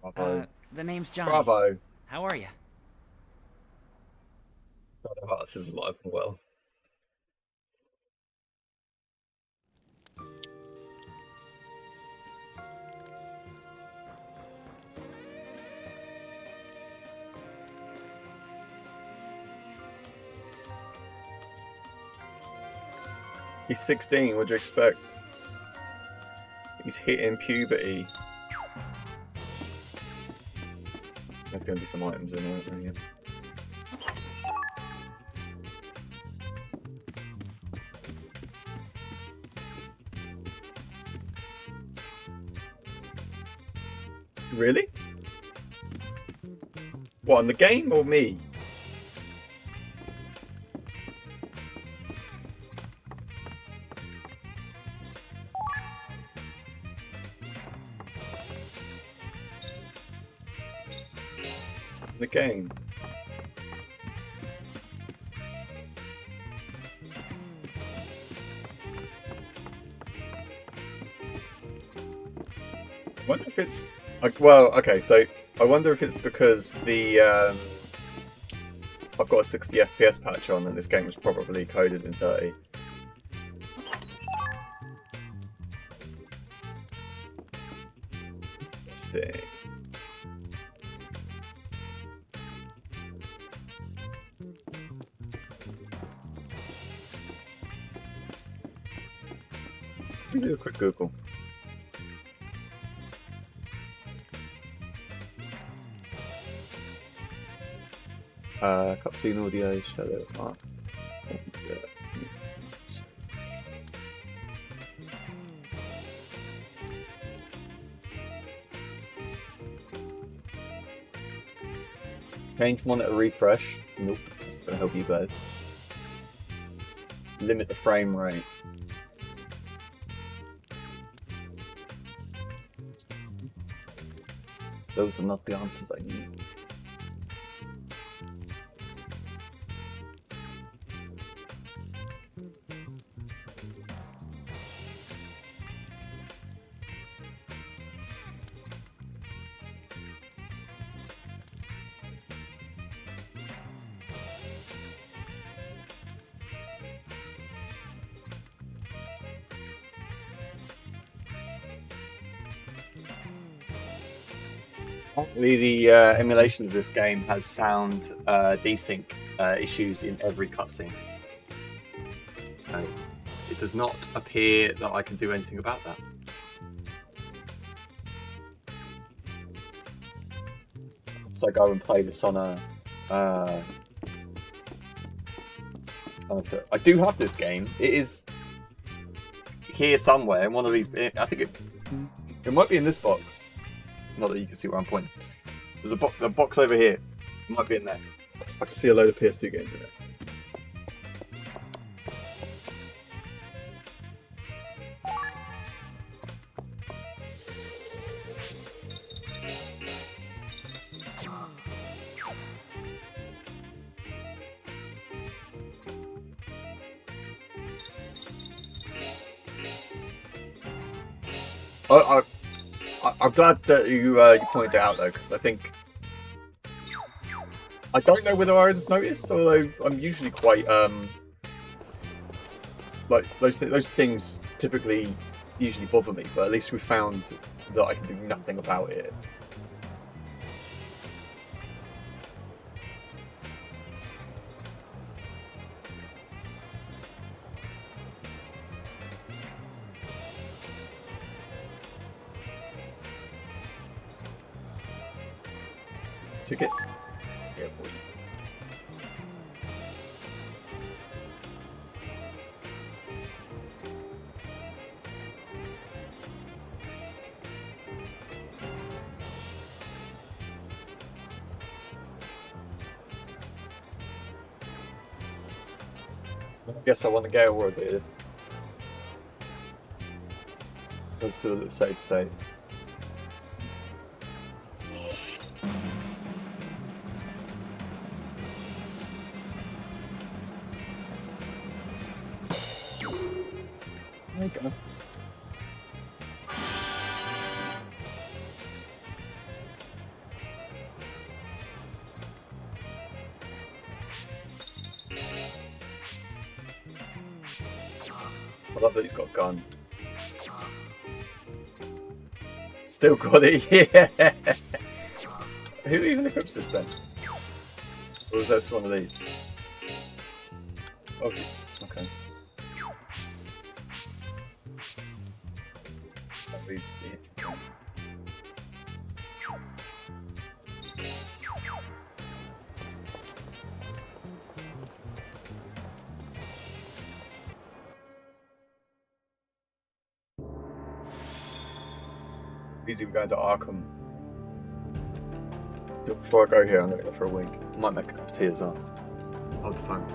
Bravo. The name's Johnny. Bravo. How are you? God, our hearts is alive and well. He's 16, what do you expect? He's hitting puberty. There's going to be some items in there. Yeah. Really? What, in the game or me? The game. I wonder if it's like, well, okay, so I wonder if it's because the I've got a 60 FPS patch on and this game was probably coded in 30. Interesting. Let me do a quick Google. Cutscene audio, shadow art. Change monitor refresh. Nope, it's gonna help you guys. Limit the frame rate. Those are not the answers I need. The emulation of this game has sound desync issues in every cutscene. It does not appear that I can do anything about that. So go and play this on a. I do have this game. It is here somewhere in one of these. I think it might be in this box. Not that you can see where I'm pointing. There's a box over here. It might be in there. I can see a load of PS2 games in it. I'm glad that you pointed it out though, because I think I don't know whether I've noticed, although I'm usually quite like those things typically usually bother me, but at least we found that I can do nothing about it. Ticket. Yeah, boy. I guess I want to get a word here. Let's do the save state. There you go. I love that he's got a gun. Still got it, yeah! Who even equips this then? Or was this one of these? Oh, okay. These, yeah. Easy, we're going to Arkham. Before I go here, I'm going to go for a wink. I might make a cup of tea as well. Hold the phone.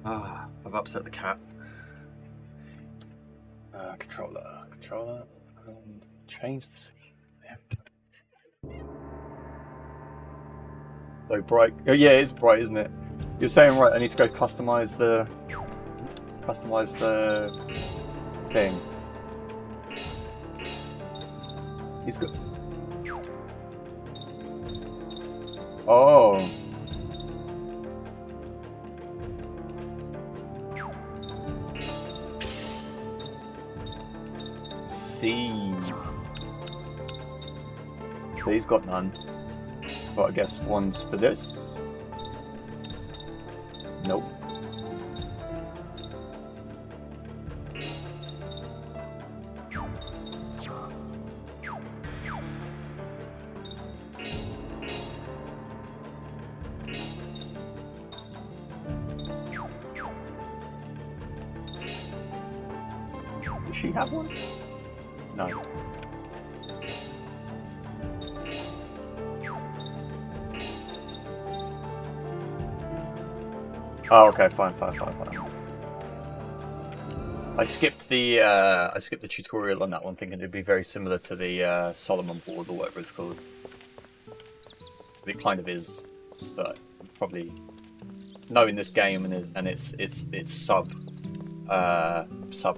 Ah, I've upset the cat. Controller, and change the scene. There we go. So bright. Oh yeah, it's bright, isn't it? You're saying right. I need to go customize the thing. He's good. Oh. See. So he's got none. But I guess one's for this. Nope. Does she have one? No. Oh, okay, fine. I skipped the tutorial on that one, thinking it'd be very similar to the Solomon board or whatever it's called. But it kind of is, but probably knowing this game and its sub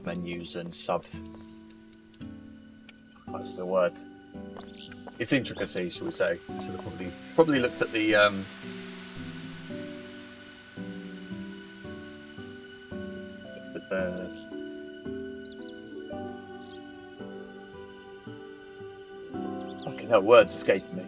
menus and what's the word? Its intricacies, shall we say? Should have probably looked at the fucking hell, words escaping me.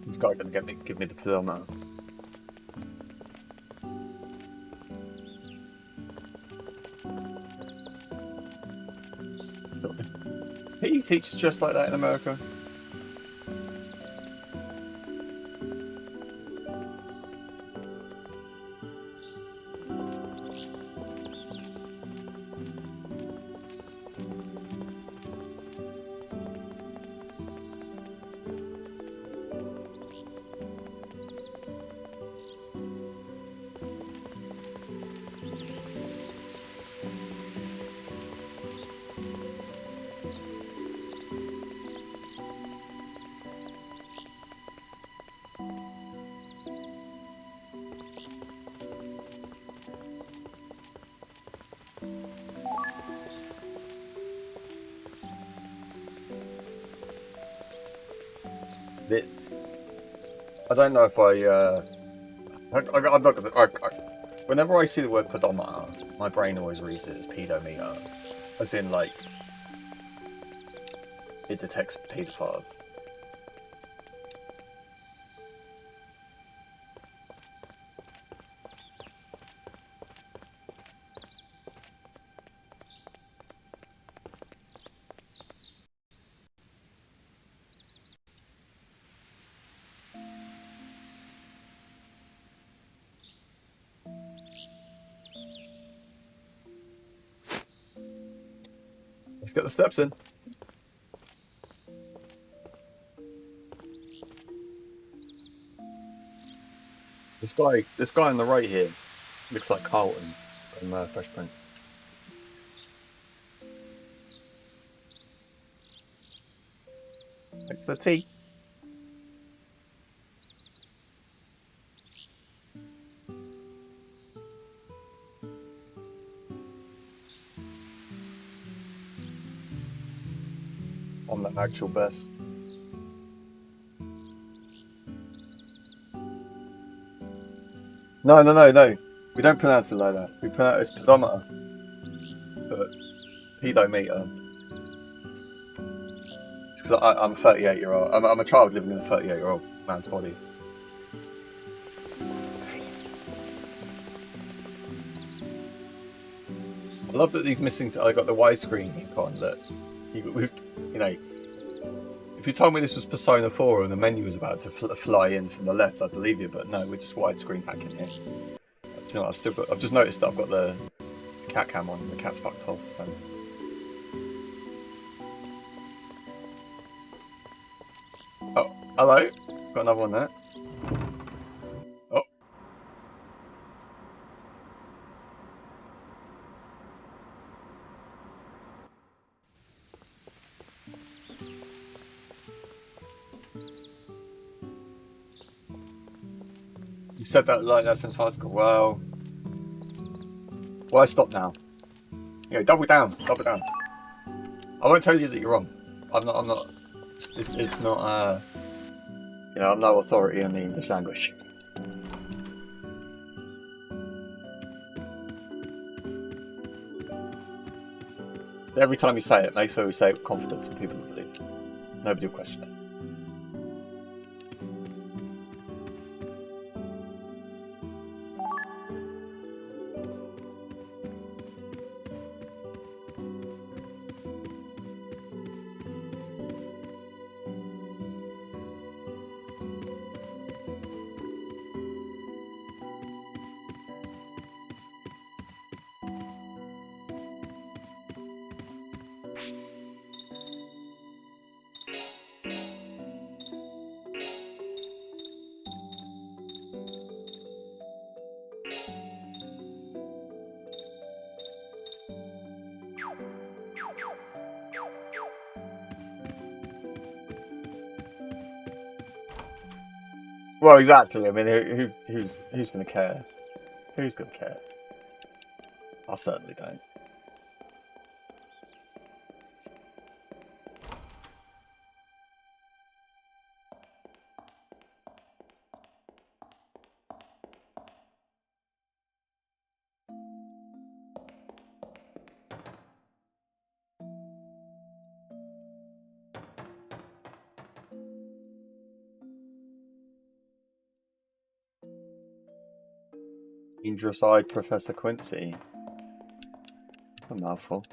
This guy gonna give me the pill now. So, he teaches just like that in America. I don't know if I'm not gonna. Whenever I see the word pedometer, my brain always reads it as pedometer, as in like it detects pedophiles. Let's get the steps in. This guy on the right here looks like Carlton from Fresh Prince. Thanks for the tea. I'm the actual best. No. We don't pronounce it like that. We pronounce it pedometer. But pedometer. Because I'm a 38-year-old. I'm a child living in a 38-year-old man's body. I love that these missing. I got the widescreen icon that you know. If you told me this was Persona 4 and the menu was about to fly in from the left, I'd believe you. But no, we're just widescreen hacking here. You know, I've just noticed that I've got the cat cam on and the cat's fucked off. So. Oh, hello. Got another one there. Oh. You said that like that since high school. Well, I stop now. You know, double down. I won't tell you that you're wrong. I'm not. It's not. You know, I'm no authority in the English language. Every time you say it, make sure you say it with confidence and people will believe. Nobody will question it. Well, exactly. I mean, who's going to care? Who's going to care? I certainly don't. Dangerous-eyed Professor Quincy. A mouthful.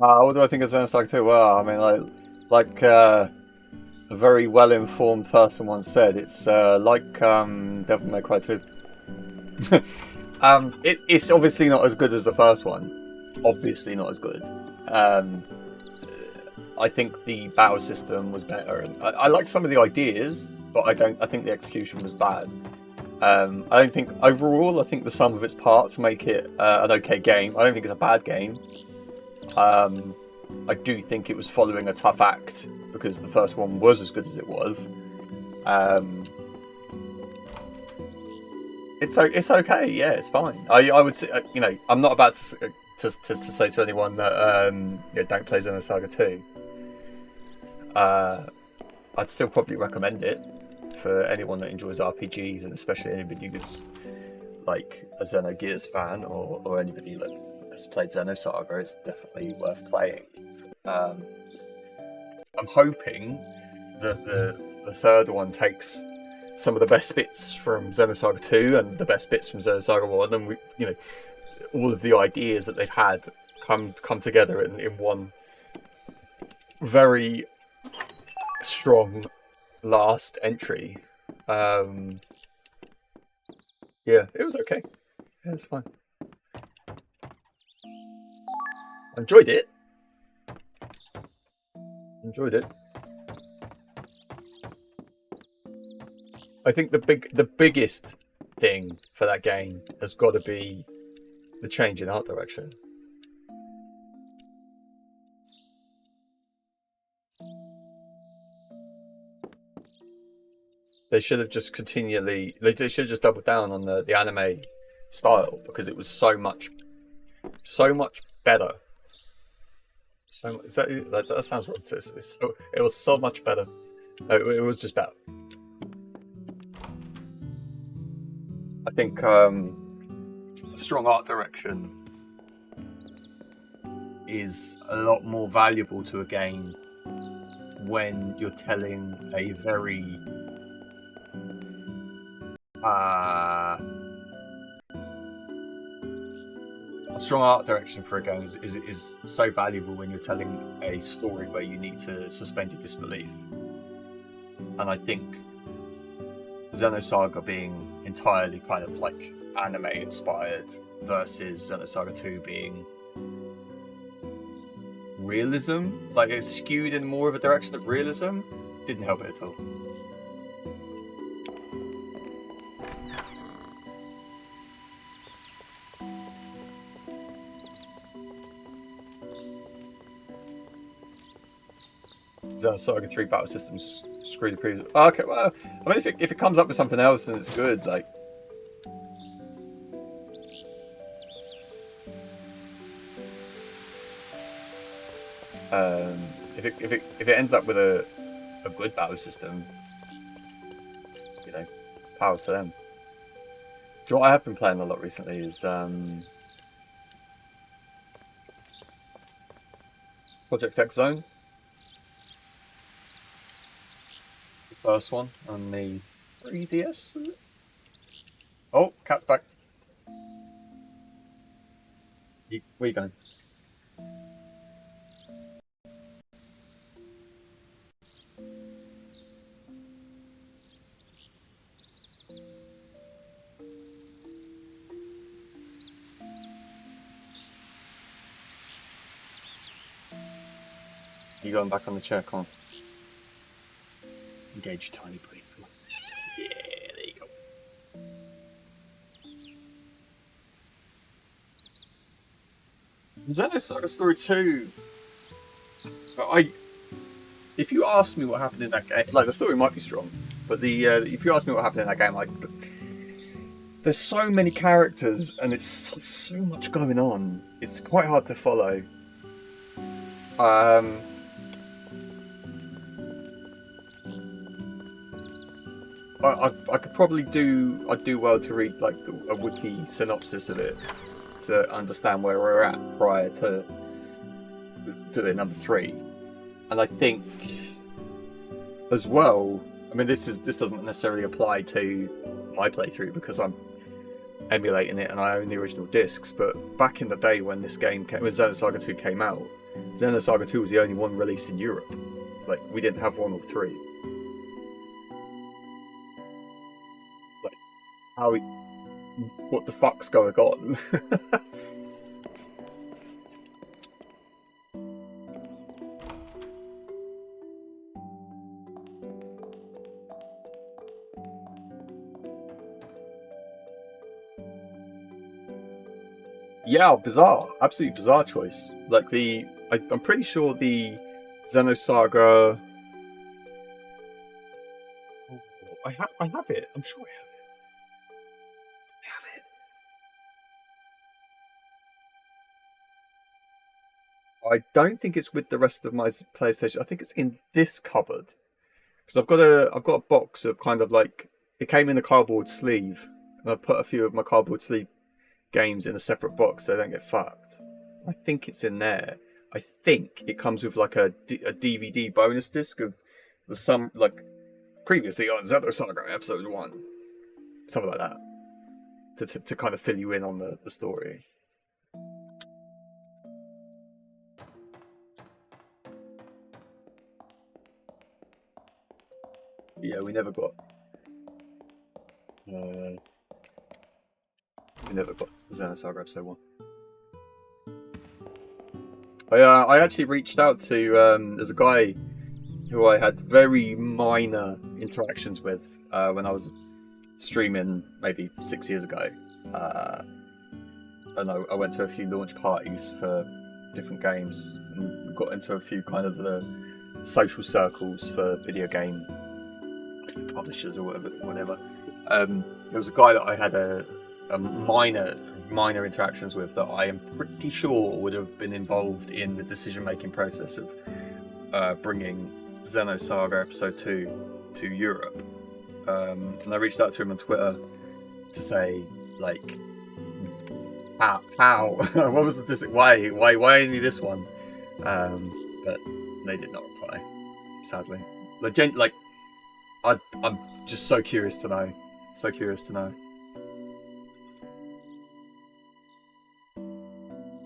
What do I think of Xenosaga 2? Well, I mean, like a very well-informed person once said, it's like Devil May Cry 2. It's obviously not as good as the first one. Obviously not as good. I think the battle system was better, and I like some of the ideas, but I think the execution was bad. I don't think overall. I think the sum of its parts make it an okay game. I don't think it's a bad game. I do think it was following a tough act because the first one was as good as it was. It's okay. Yeah, it's fine. I would say, you know, I'm not about to say to anyone that you know, don't play Xenosaga 2. I'd still probably recommend it for anyone that enjoys RPGs, and especially anybody who's like a Xenogears fan or anybody that has played Xenosaga. It's definitely worth playing. I'm hoping that the the third one takes some of the best bits from Xenosaga 2 and the best bits from Xenosaga 1, and all of the ideas that they've had come together in one very strong last entry. Yeah, it was okay. Yeah, it's fine. Enjoyed it. I think the biggest thing for that game has got to be the change in art direction. They should have just continually... They should have just doubled down on the anime style, because it was so much better. That sounds wrong. It was so much better. It was just better. I think strong art direction is a lot more valuable to a game when you're telling a very a strong art direction for a game is so valuable when you're telling a story where you need to suspend your disbelief. And I think Xenosaga being entirely kind of like anime inspired versus Xenosaga 2 being realism, like it's skewed in more of a direction of realism, didn't help it at all. Xenosaga 3 battle systems screw the previous. Oh, okay, well, I mean, if it comes up with something else and it's good, like. If it ends up with a good battle system, power to them. So what I have been playing a lot recently is Project X Zone. First one on the 3DS. Oh, cat's back. Where you going? You going back on the chair, Con? Engage your tiny brain. Yeah, there you go. Xenosaga Story 2. If you ask me what happened in that game, like the story might be strong, but if you ask me what happened in that game, like there's so many characters and it's so much going on. It's quite hard to follow. I could probably I'd do well to read like a wiki synopsis of it to understand where we're at prior to the number 3. And I think as well, I mean this doesn't necessarily apply to my playthrough because I'm emulating it and I own the original discs, but back in the day when when Xenosaga 2 came out, Xenosaga 2 was the only one released in Europe. Like we didn't have 1 or 3. What the fuck's going on? Yeah, bizarre. Absolutely bizarre choice. Like I'm pretty sure the Xenosaga... I have it. I'm sure I have it. I don't think it's with the rest of my PlayStation. I think it's in this cupboard because I've got a box of kind of like it came in a cardboard sleeve, and I put a few of my cardboard sleeve games in a separate box so they don't get fucked. I think it's in there. I think it comes with like a DVD bonus disc of some like previously on Zelda Saga Episode 1. Something like that. To kind of fill you in on the story. Yeah, we never got Xenosaga Episode 1. I actually reached out to there's a guy who I had very minor interactions with when I was streaming maybe 6 years ago, and I went to a few launch parties for different games and got into a few kind of the social circles for video game publishers or whatever. There was a guy that I had a minor interactions with that I am pretty sure would have been involved in the decision-making process of bringing Xenosaga Episode 2 to Europe. And I reached out to him on Twitter to say, like, how? What was the why only this one? But they did not reply, sadly. I'm just so curious to know. So curious to know.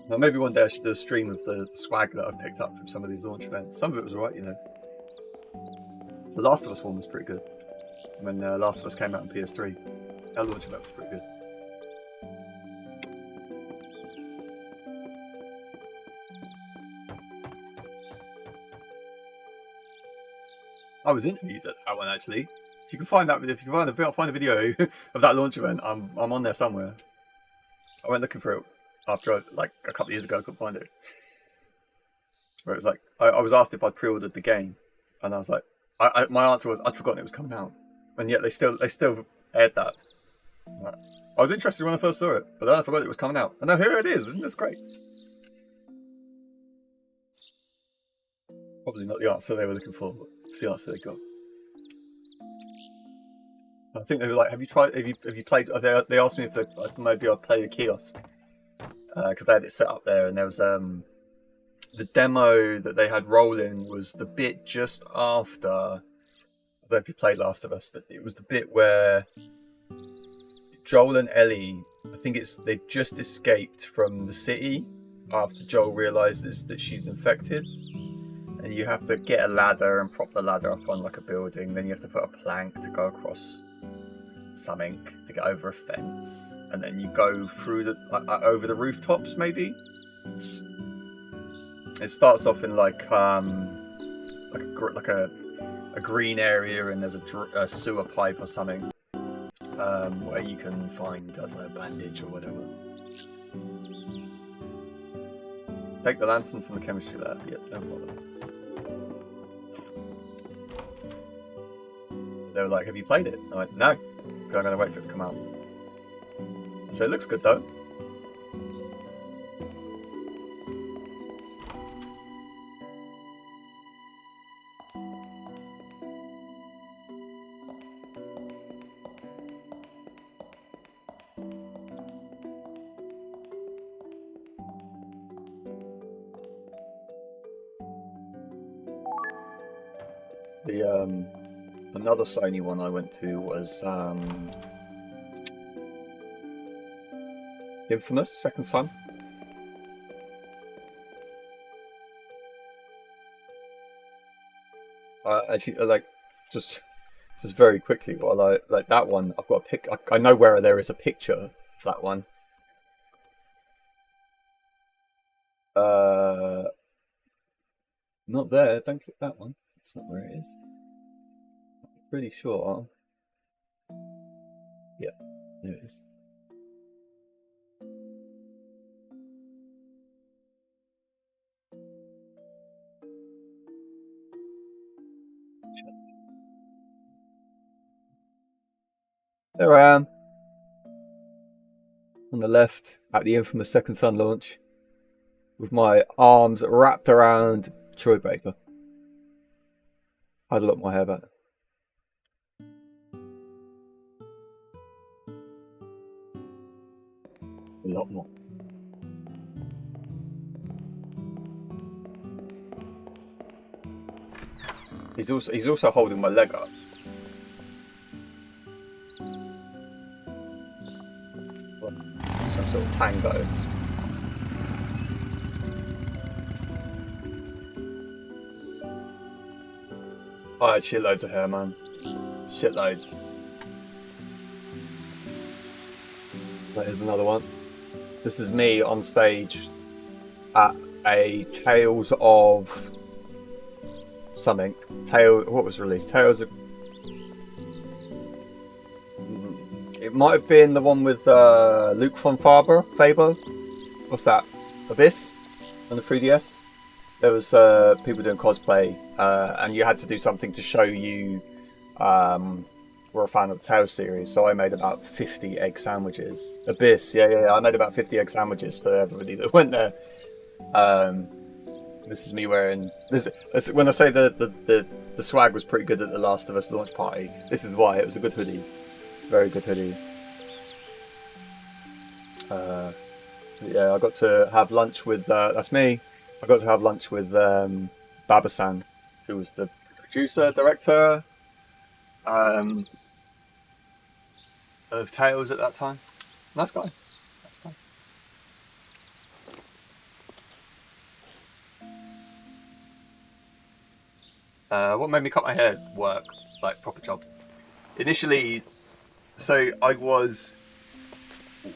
Well, maybe one day I should do a stream of the swag that I've picked up from some of these launch events. Some of it was alright, you know. The Last of Us one was pretty good. When Last of Us came out on PS3, that launch event was pretty good. I was interviewed at that one actually. If you can find find a video of that launch event, I'm on there somewhere. I went looking for it after like a couple of years ago. I couldn't find it. Where it was like I was asked if I'd pre-ordered the game, and I was like, my answer was I'd forgotten it was coming out, and yet they still aired that. I was interested when I first saw it, but then I forgot it was coming out, and now here it is. Isn't this great? Probably not the answer they were looking for, but it's the answer they got. I think they were like, have you played, they asked me if maybe I'd play the kiosk, because they had it set up there, and there was, the demo that they had rolling was the bit just after, I don't know if you played Last of Us, but it was the bit where Joel and Ellie, I think they've just escaped from the city after Joel realises that she's infected. And you have to get a ladder and prop the ladder up on like a building. Then you have to put a plank to go across something to get over a fence, and then you go through over the rooftops. Maybe it starts off in like a green area, and there's a sewer pipe or something where you can find, I don't know, a bandage or whatever. Take the lantern from the chemistry lab. Yep, no problem. They were like, have you played it? I went, no. I'm going to wait for it to come out. So it looks good though. Another Sony one I went to was Infamous Second Son. Actually, like just very quickly, while I like that one, I've got a pic. I know where there is a picture of that one. Not there. Don't click that one. That's not where it is. Pretty sure. Yeah, there it is. There I am. On the left at the infamous Second Son launch, with my arms wrapped around Troy Baker. I had a lot more hair back then. A lot more. He's also holding my leg up. Some sort of tango. I had shitloads of hair, man. Shitloads. Here's another one. This is me on stage at a Tales of something. What was released? Tales of... It might have been the one with Luke von Faber. What's that? Abyss on the 3DS. There was people doing cosplay, and you had to do something to show you were a fan of the Tales series. So I made about 50 egg sandwiches. Abyss, yeah. I made about 50 egg sandwiches for everybody that went there. This is me wearing this. When I say the swag was pretty good at the Last of Us launch party, this is why. It was a good hoodie, very good hoodie. Yeah, I got to have lunch with. That's me. I got to have lunch with Baba-san, who was the producer, director of Tales at that time. Nice guy. What made me cut my hair work, like proper job? Initially, so I was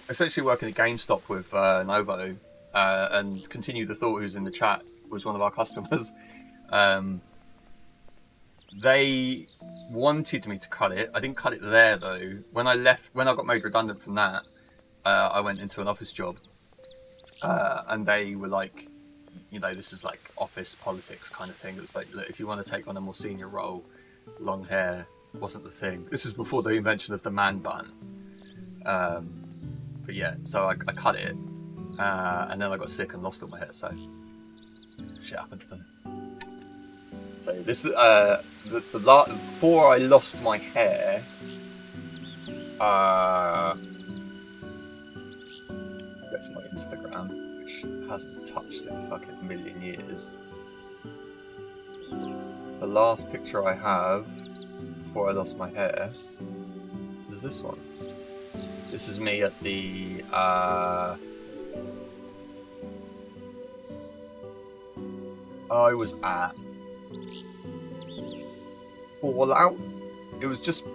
essentially working at GameStop with Novo, and Continue the Thought, who's in the chat, was one of our customers. They wanted me to cut it. I didn't cut it there though. When I got made redundant from that, I went into an office job, and they were like, you know, this is like office politics kind of thing. It was like, look, if you want to take on a more senior role, long hair wasn't the thing. This is before the invention of the man bun. But yeah, so I cut it, and then I got sick and lost all my hair, so shit happens to them. So this is before I lost my hair, go to my Instagram, which hasn't touched in fucking a million years. The last picture I have before I lost my hair is this one. This is me at the I was at Fallout. It was just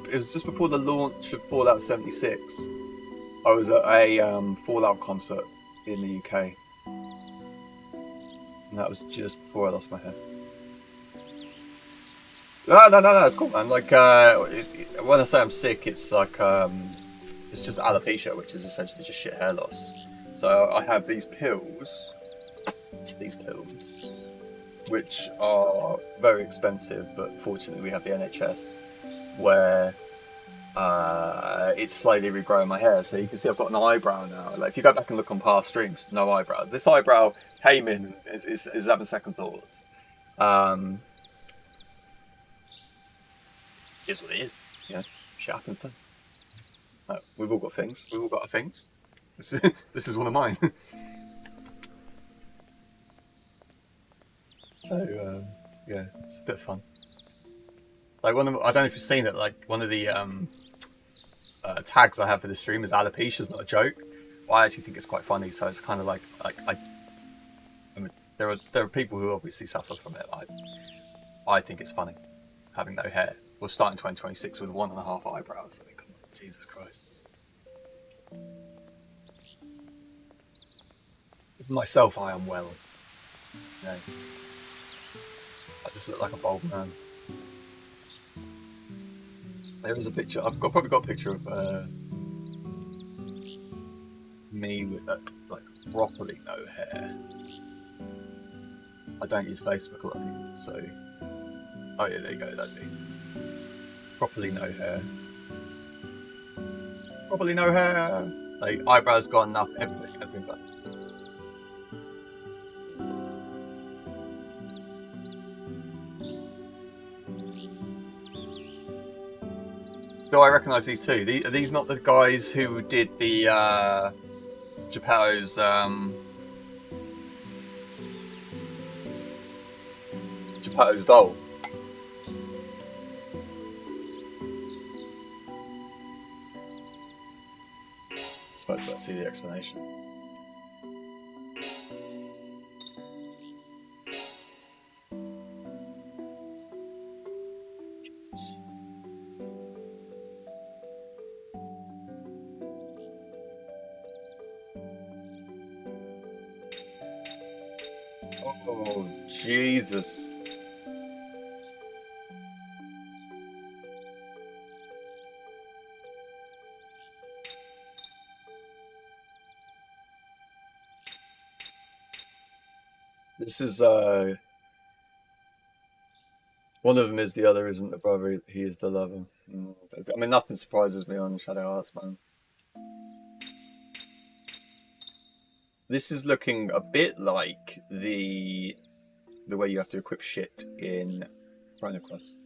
before the launch of Fallout 76. I was at a Fallout concert in the UK, and that was just before I lost my hair. No, it's cool, man. Like when I say I'm sick, it's like it's just alopecia, which is essentially just shit hair loss. So I have these pills, which are very expensive, but fortunately we have the NHS, where it's slowly regrowing my hair. So you can see I've got an eyebrow now. Like if you go back and look on past streams, no eyebrows. This eyebrow came in is having second thoughts. Is what it is. Yeah, shit happens to them. We've all got things. We've all got our things. This is one of mine. So yeah, it's a bit of fun. Like I don't know if you've seen it. Like one of the tags I have for the stream is alopecia is not a joke. Well, I actually think it's quite funny. So it's kind of like I mean, there are people who obviously suffer from it. I think it's funny having no hair. We'll start in 2026 with 1.5 eyebrows. I mean, come on, Jesus Christ. With myself, I am well. You know, I just look like a bald man. There is a picture. I've probably got a picture of me with like properly no hair. I don't use Facebook a lot, so. Oh yeah, there you go. That'd be properly no hair. Properly no hair. Like eyebrows gone enough. Everything's done. Do I recognise these two? Are these not the guys who did the Geppetto's doll? first got to see the explanation. Jesus. Oh, Jesus. This is, one of them is the other isn't the brother, he is the lover. I mean, nothing surprises me on Shadow Hearts, man. This is looking a bit like the way you have to equip shit in Chrono Cross.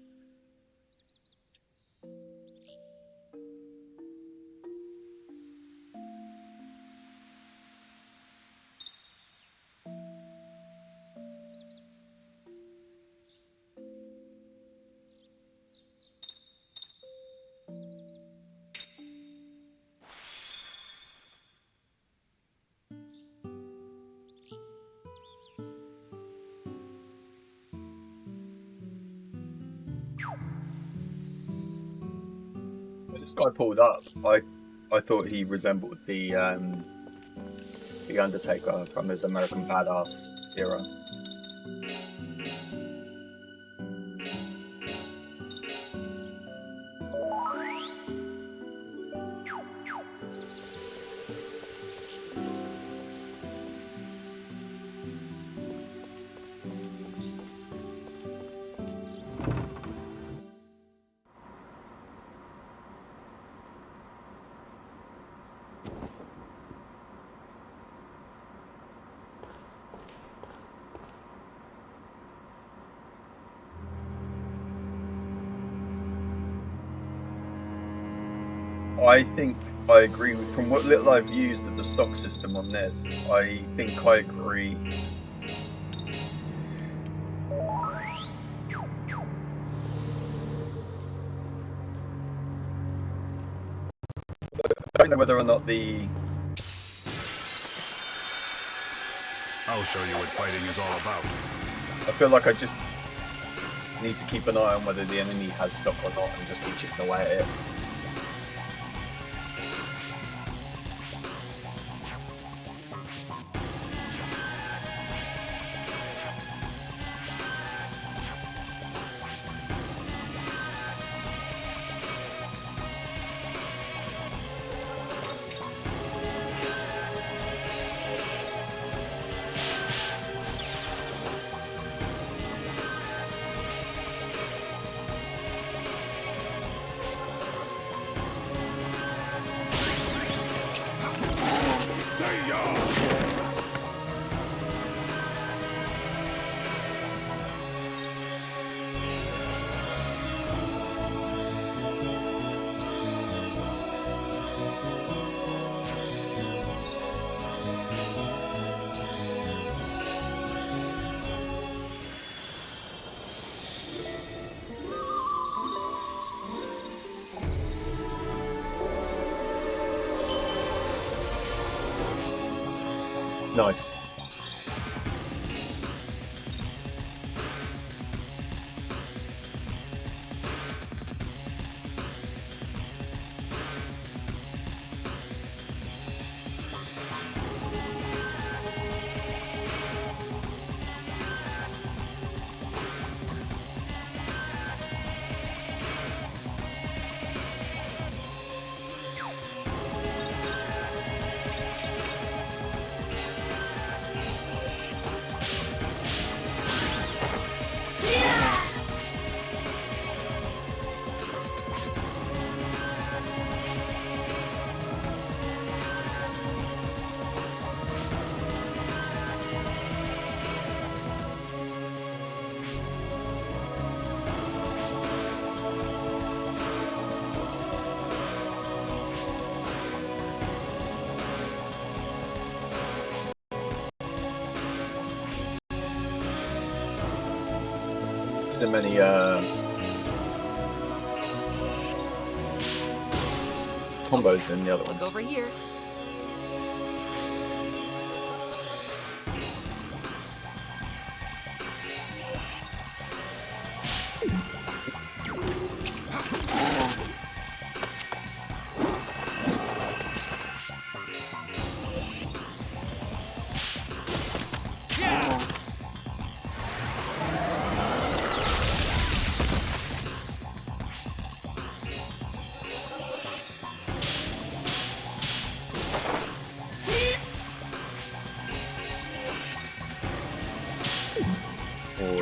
When this guy pulled up, I thought he resembled the Undertaker from his American Badass era. I think I agree with, from what little I've used of the stock system on this, I think I agree. I don't know whether or not the... I'll show you what fighting is all about. I feel like I just need to keep an eye on whether the enemy has stock or not and just keep chipping away at it. Nice. So many combos in the other ones. Over here.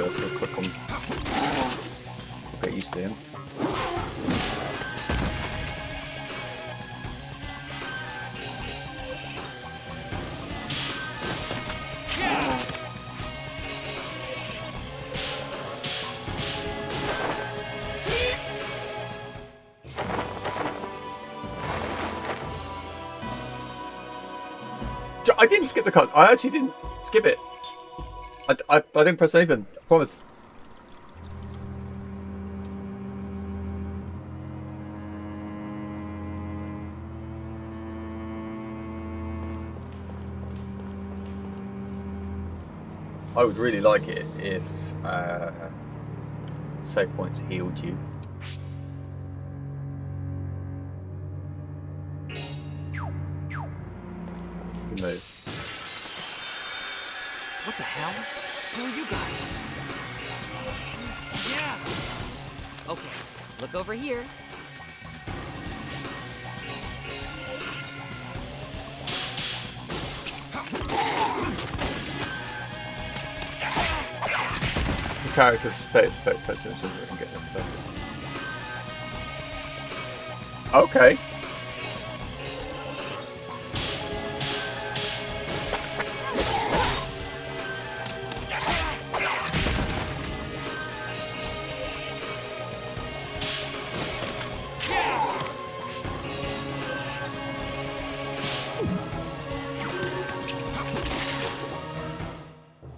first, so quick on. Get used to him. I didn't skip the cut. I actually didn't skip it. I didn't press anything. I promise. I would really like it if save points healed you. Move. What the hell? Who are you guys? Yeah! Okay, look over here. The character's status effects actually and get them perfect. Okay.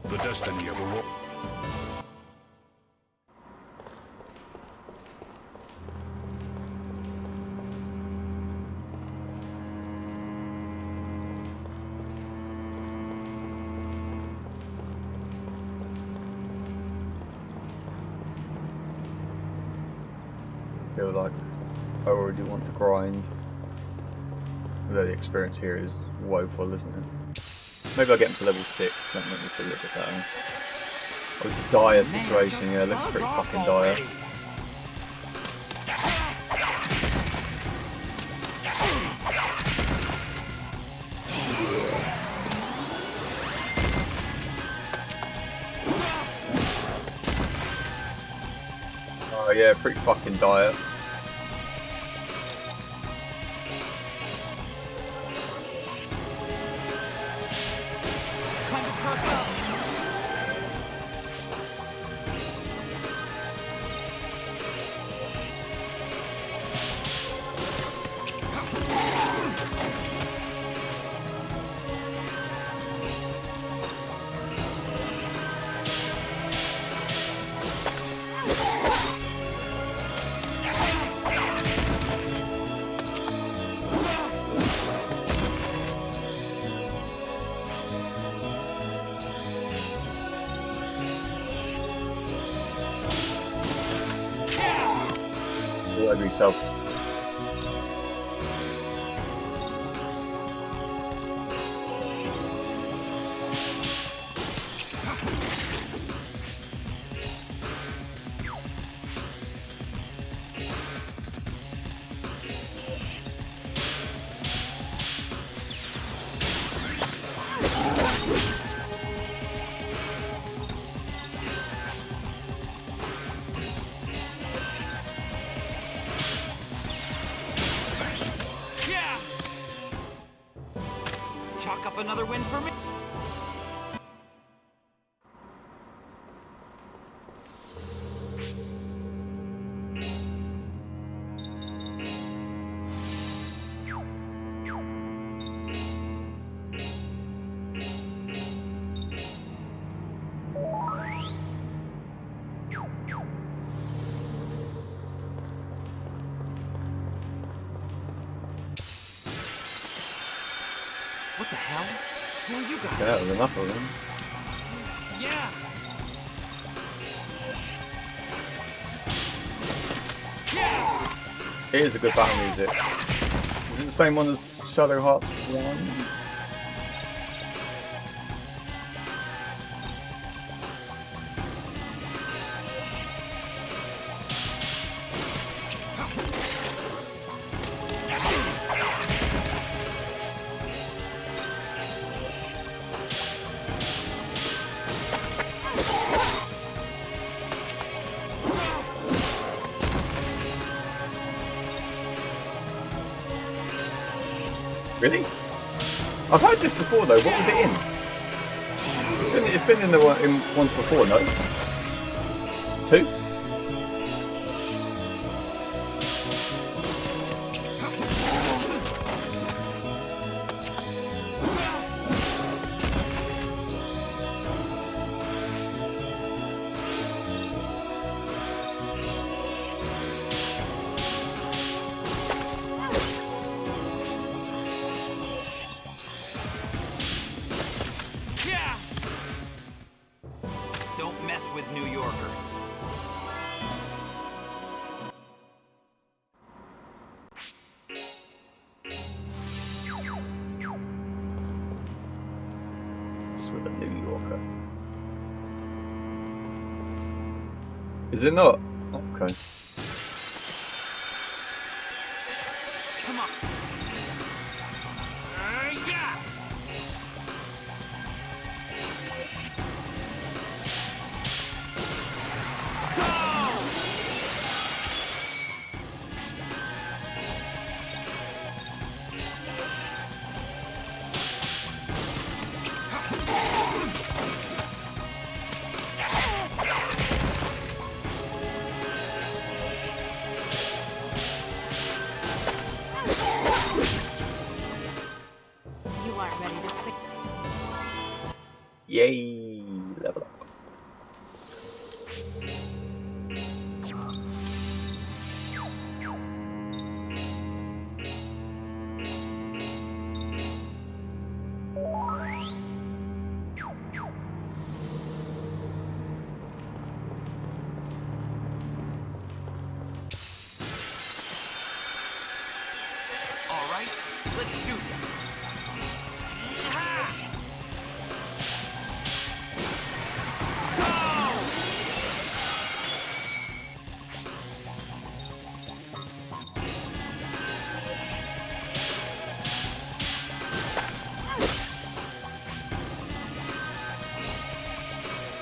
The destiny of a war. Feel like I already want to grind. Although the experience here is woeful, isn't it? Maybe I'll get him to level 6, that might make me feel a little bit better. Oh, it's a dire situation, yeah, it looks pretty fucking dire. Oh yeah, pretty fucking dire. Every self. Chalk up another win for me. What the hell? Who are you guys? Yeah, there's enough of them. Yeah! It is a good battle music. Is it the same one as Shadow Hearts 1? Really? I've heard this before though. What was it in? It's been in the in ones before, no? 2? Yeah! Don't mess with New Yorker. It's with a New Yorker. Is it not? Okay. Come on. Yeah! You aren't ready to fix. Yay! Level up. All right, let's do this.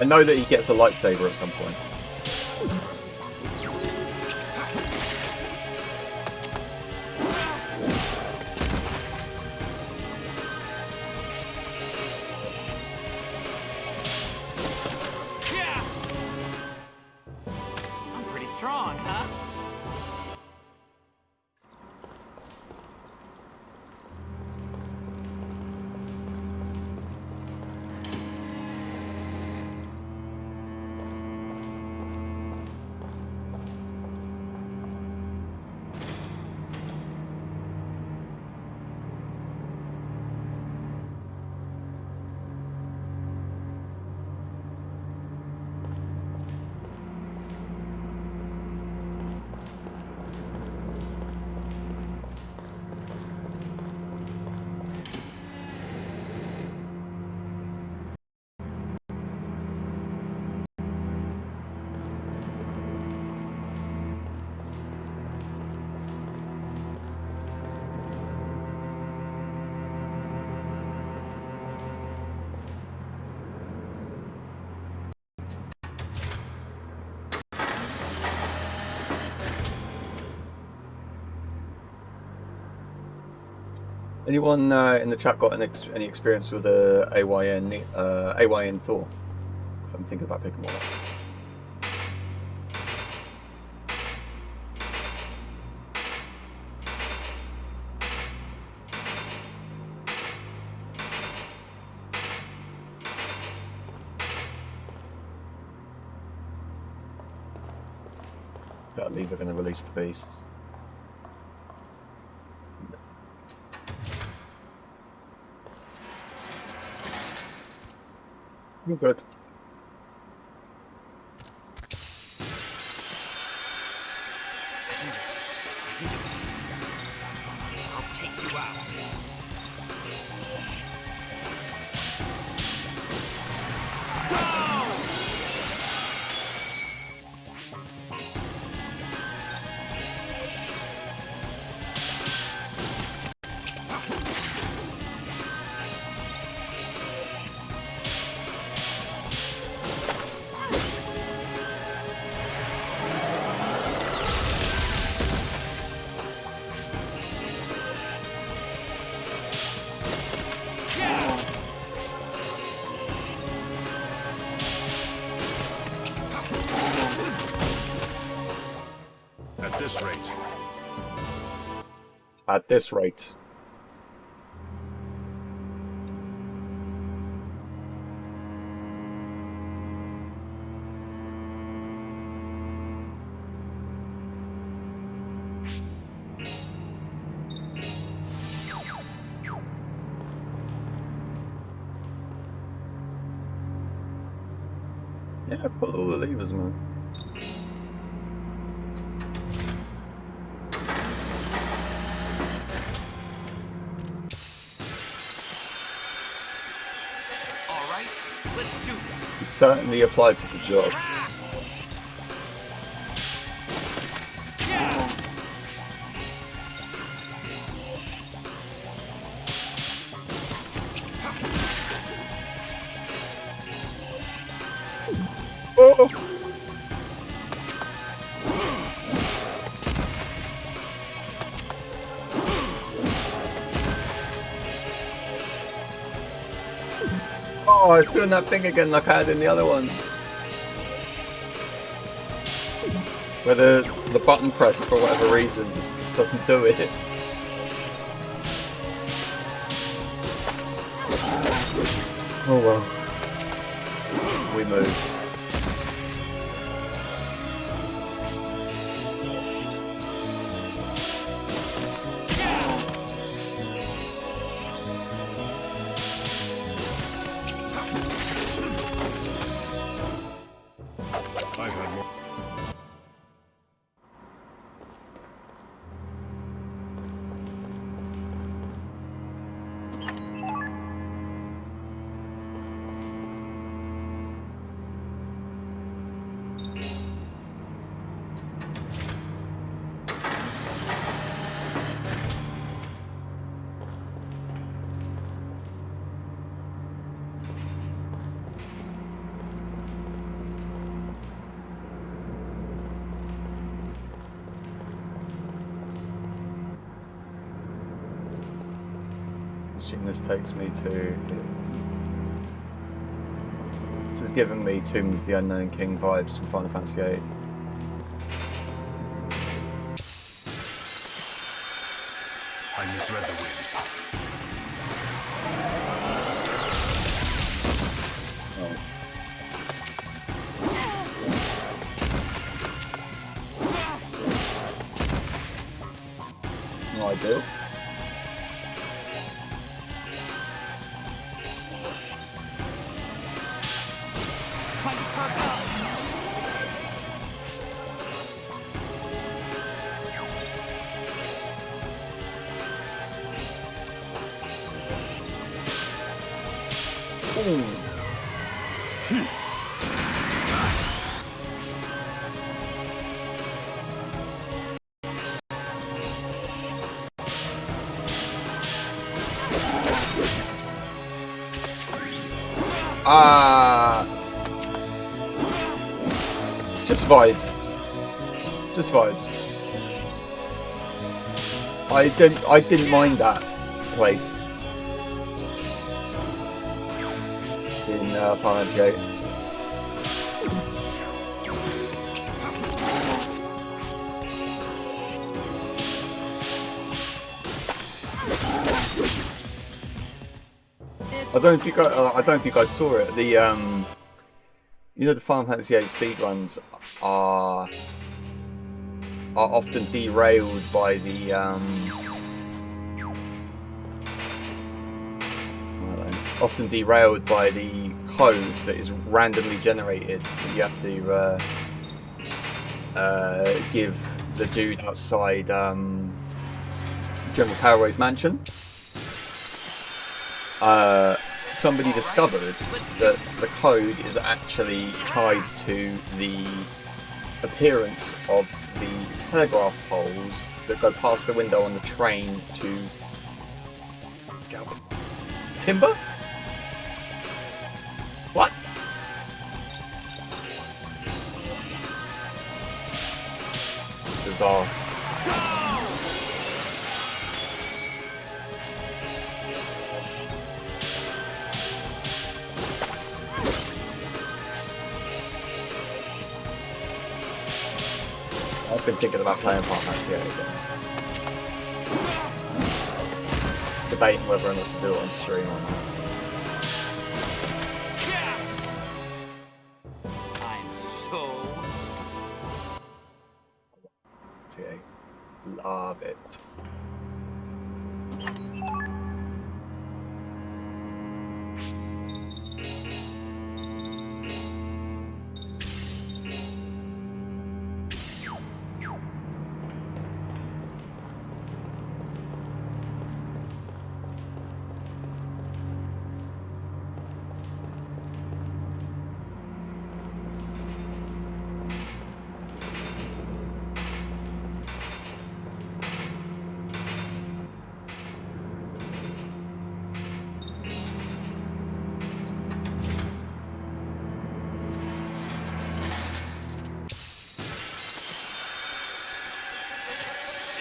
I know that he gets a lightsaber at some point. Yeah! I'm pretty strong, huh? Anyone in the chat got any experience with the AYN Thor? I'm thinking about picking one up. Is that lever going to release the beasts? You're good. I'll take you out. this rate. At this rate. Yeah, pull all the levers, man. All right, let's do this. He certainly applied for the job. Oh! Oh, it's doing that thing again like I had in the other one. Where the button press, for whatever reason, just doesn't do it. Oh well. We move. I've had more. Assume this takes me to. This is giving me Tomb of the Unknown King vibes from Final Fantasy VIII. I misread the wind. Oh. No idea. Just vibes. Just vibes. I didn't mind that place in Final Fantasy VIII. I don't know if you guys saw it. The you know, the Final Fantasy VIII speedruns are often derailed by the code that is randomly generated that you have to give the dude outside General Calloway's mansion. Somebody discovered that the code is actually tied to the appearance of the telegraph poles that go past the window on the train to Timber? What? Bizarre. I've been thinking about playing Final Fantasy 8 again. Debating whether or not to do it on stream or not. I'm so... Fantasy 8. Love it.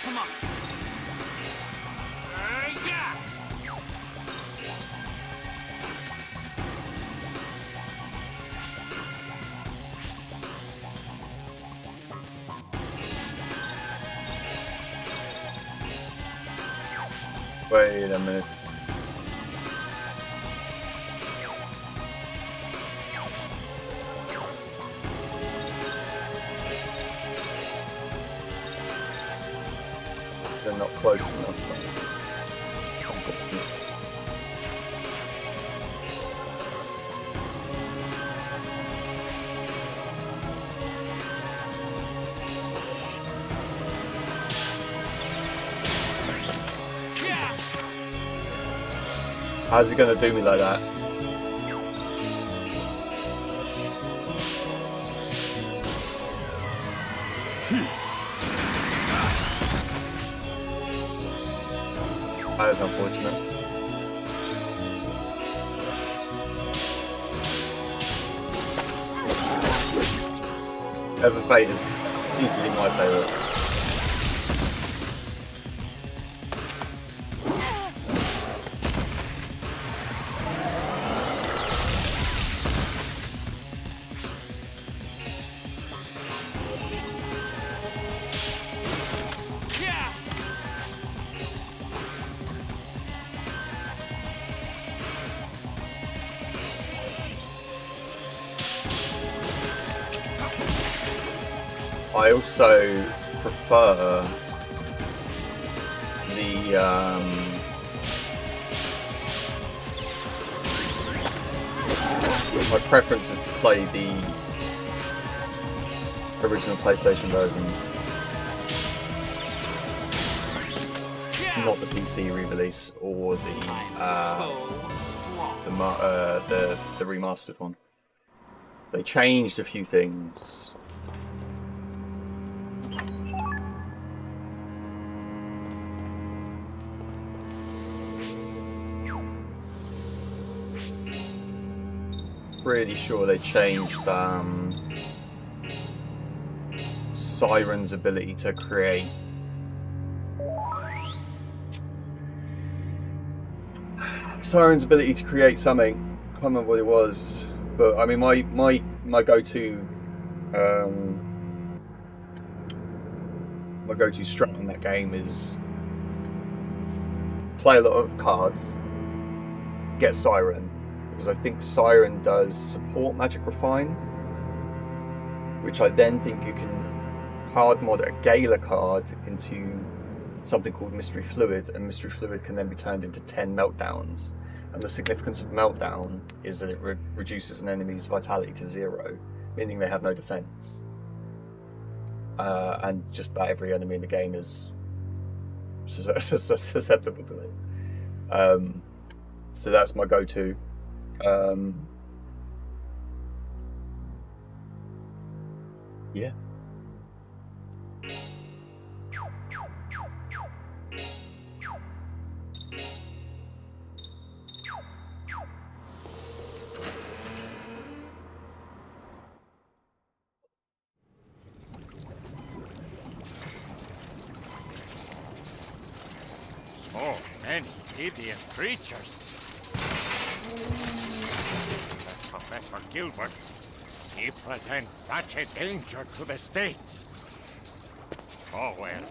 Come on. Yeah. Wait a minute. They're not close enough. It's unfortunate. How's he gonna do me like that? That is unfortunate. Ever Fate is easily my favourite. I also prefer the my preference is to play the original PlayStation version, not the PC re-release or the remastered one. They changed a few things. Pretty sure they changed Siren's ability to create something. I can't remember what it was, but I mean my go-to strat on that game is play a lot of cards, get Siren. Because I think Siren does support Magic Refine, which I then think you can hard mod a Gala card into something called Mystery Fluid, and Mystery Fluid can then be turned into 10 Meltdowns. And the significance of Meltdown is that it reduces an enemy's vitality to 0, meaning they have no defense. And just about every enemy in the game is susceptible to it. So that's my go-to. Yeah. So many hideous creatures. That Professor Gilbert, he presents such a danger to the States. Oh well,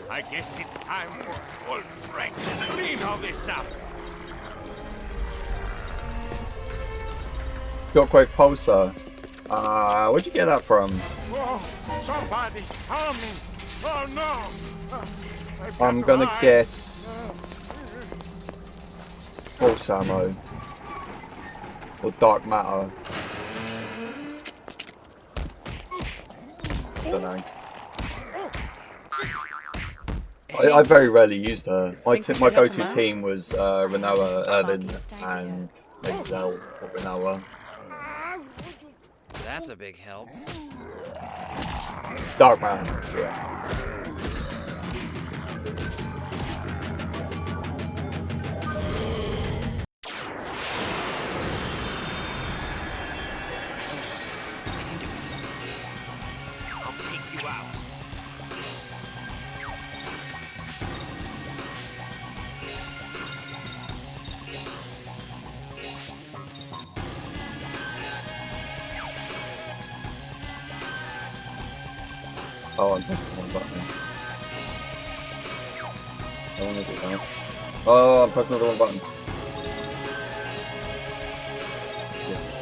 I guess it's time for old Frank to clean all this up. Shockwave pulsar. Where'd you get that from? Oh, somebody's coming. Oh no. I'm gonna guess pulse ammo or dark matter. Don't know. I very rarely used her. My go-to team was Renoa, Erwin, and maybe Zell or Renoa. That's a big help. Dark matter. Yeah. I'll take you out. Oh, I'm pressing the wrong button. I want to do that. Oh, I'm pressing all the wrong buttons. Yes.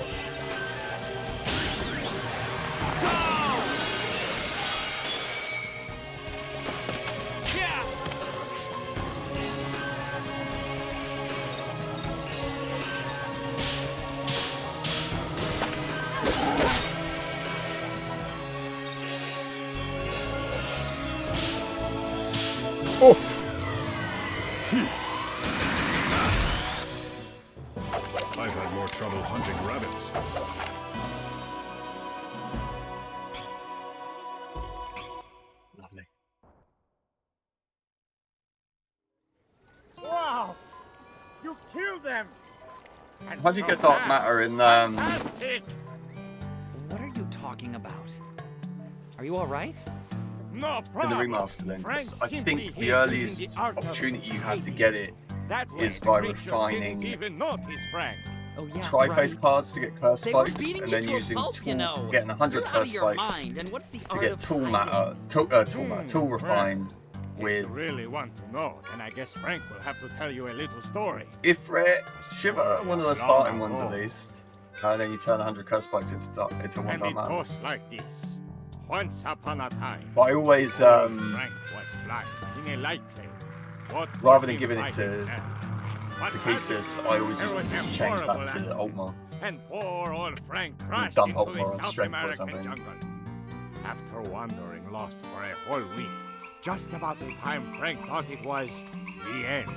Oof. I've had more trouble hunting rabbits. Lovely. Wow! You killed them! And How do you so get dark fast. matter in Fantastic! What are you talking about? Are you all right? No in the problem. remaster Frank links? I simply think hid the using earliest the art of opportunity you have to hiding. get it That way, is by the creatures refining didn't even notice Frank. Oh yeah, Tri-Face right. cards to get curse They were spikes, beating and you then to a using pulp, tool, you know. getting 100 You're out curse of your spikes mind. And what's the to art get of tool hiding? matter, tool refine If with you really want to know, then I guess Frank will have to tell you a little story. Ifrit, Shiver, one of the Long starting ones at ago. least. And then you turn 100 curse spikes into one And dark it matter. goes like this. Once upon a time, But I always, Frank was flying in a light plane. What rather took than him giving by it his to daddy. But Keistis, magically, I always there used to was a just change that horrible to accident, Ultima. And poor old Frank crashed dump into Ultima the on South strength or American something. jungle. After wandering lost for a whole week, just about the time Frank thought it was the end,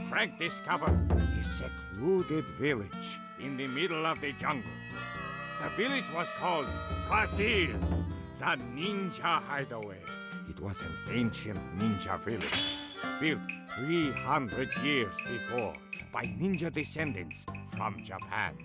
Frank discovered a secluded village in the middle of the jungle. The village was called Brazil, the Ninja Hideaway. It was an ancient ninja village, built 300 years before by ninja descendants from Japan.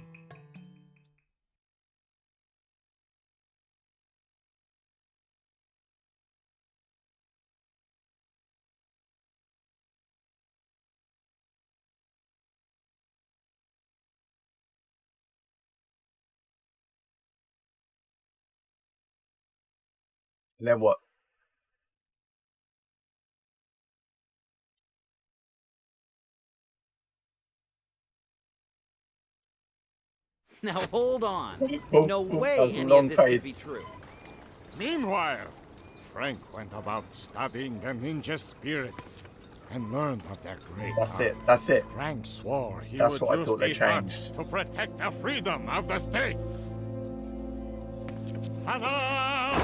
And then what? Now hold on. Oh, No that way was a any long of this fade. could be true. Meanwhile, Frank went about studying the ninja spirit and learned of their great That's art. it. That's it. Frank swore he That's would what I use thought they these arts changed. to protect the freedom of the states. Ta-da!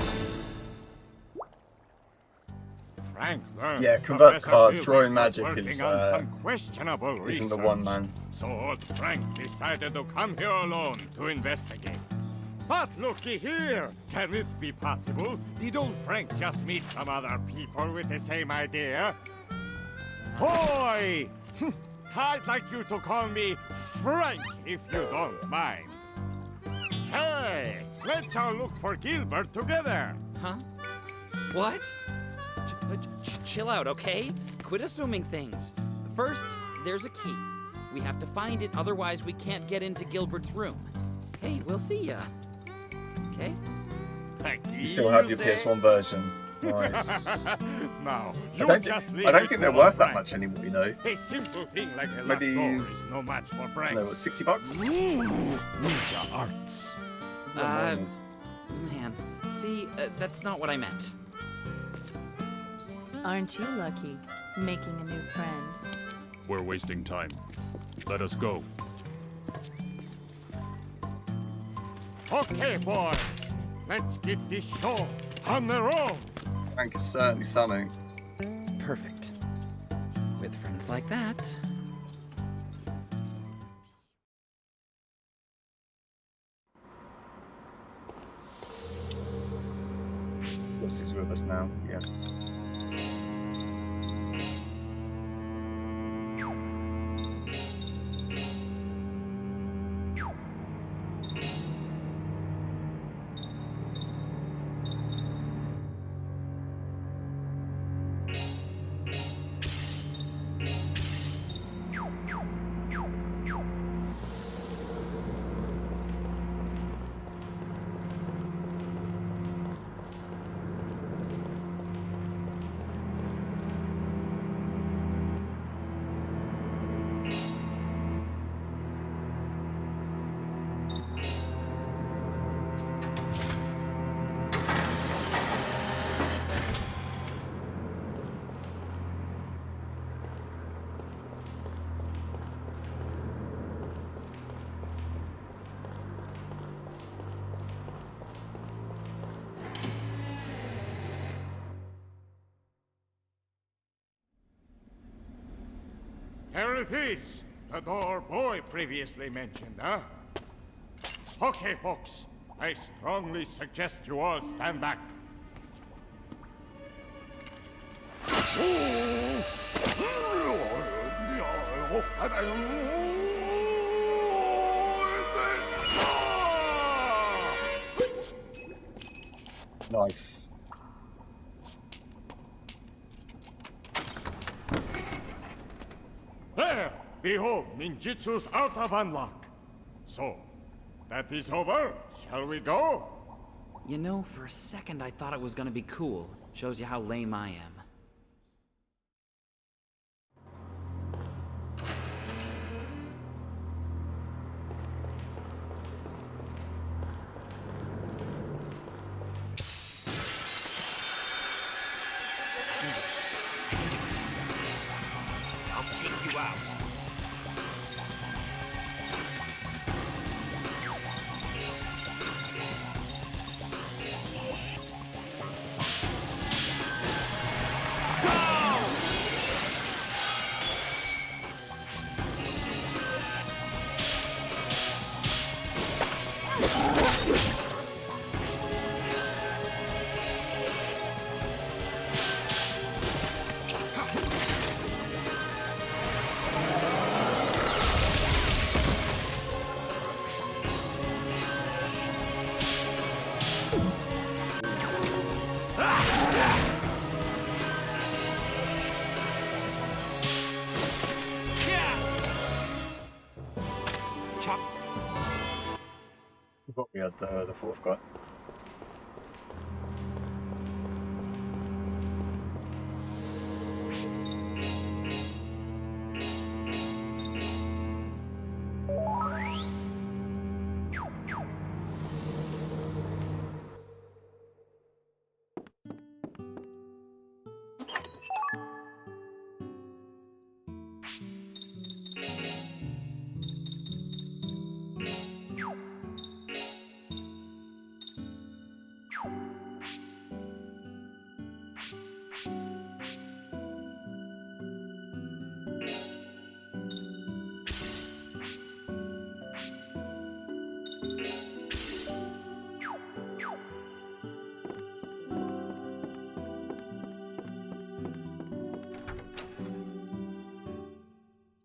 Frank learned Yeah, convert Professor cards. Bilby Drawing was magic working is, on some questionable isn't research. the one, man. So old Frank decided to come here alone to investigate. But looky here, can it be possible? Did old Frank just meet some other people with the same idea? Boy! I'd like you to call me Frank if you don't mind. Say, let's all look for Gilbert together. Huh? What? Chill out, okay? Quit assuming things. First, there's a key. We have to find it, otherwise we can't get into Gilbert's room. Hey, we'll see ya. Okay? You still have your PS1 version. Nice. Now, I you don't, just leave I don't it think to they're our worth that Frank. much anymore, you know. A simple thing like a Maybe- locked door is no match for I don't Frank. know, what, $60? Ninja arts. Man, see, that's not what I meant. Aren't you lucky, making a new friend? We're wasting time. Let us go. Okay, boys. Let's get this show on the road. Frank is certainly something. Perfect. With friends like that. Yes, he's with us now. Yeah. Here it is. The door boy previously mentioned, huh? Okay, folks. I strongly suggest you all stand back. Nice. There! Behold, ninjutsu's out of unlock. So, that is over. Shall we go? You know, for a second I thought it was gonna be cool. Shows you how lame I am. I'll take you out. Chop. I thought we had the fourth guy.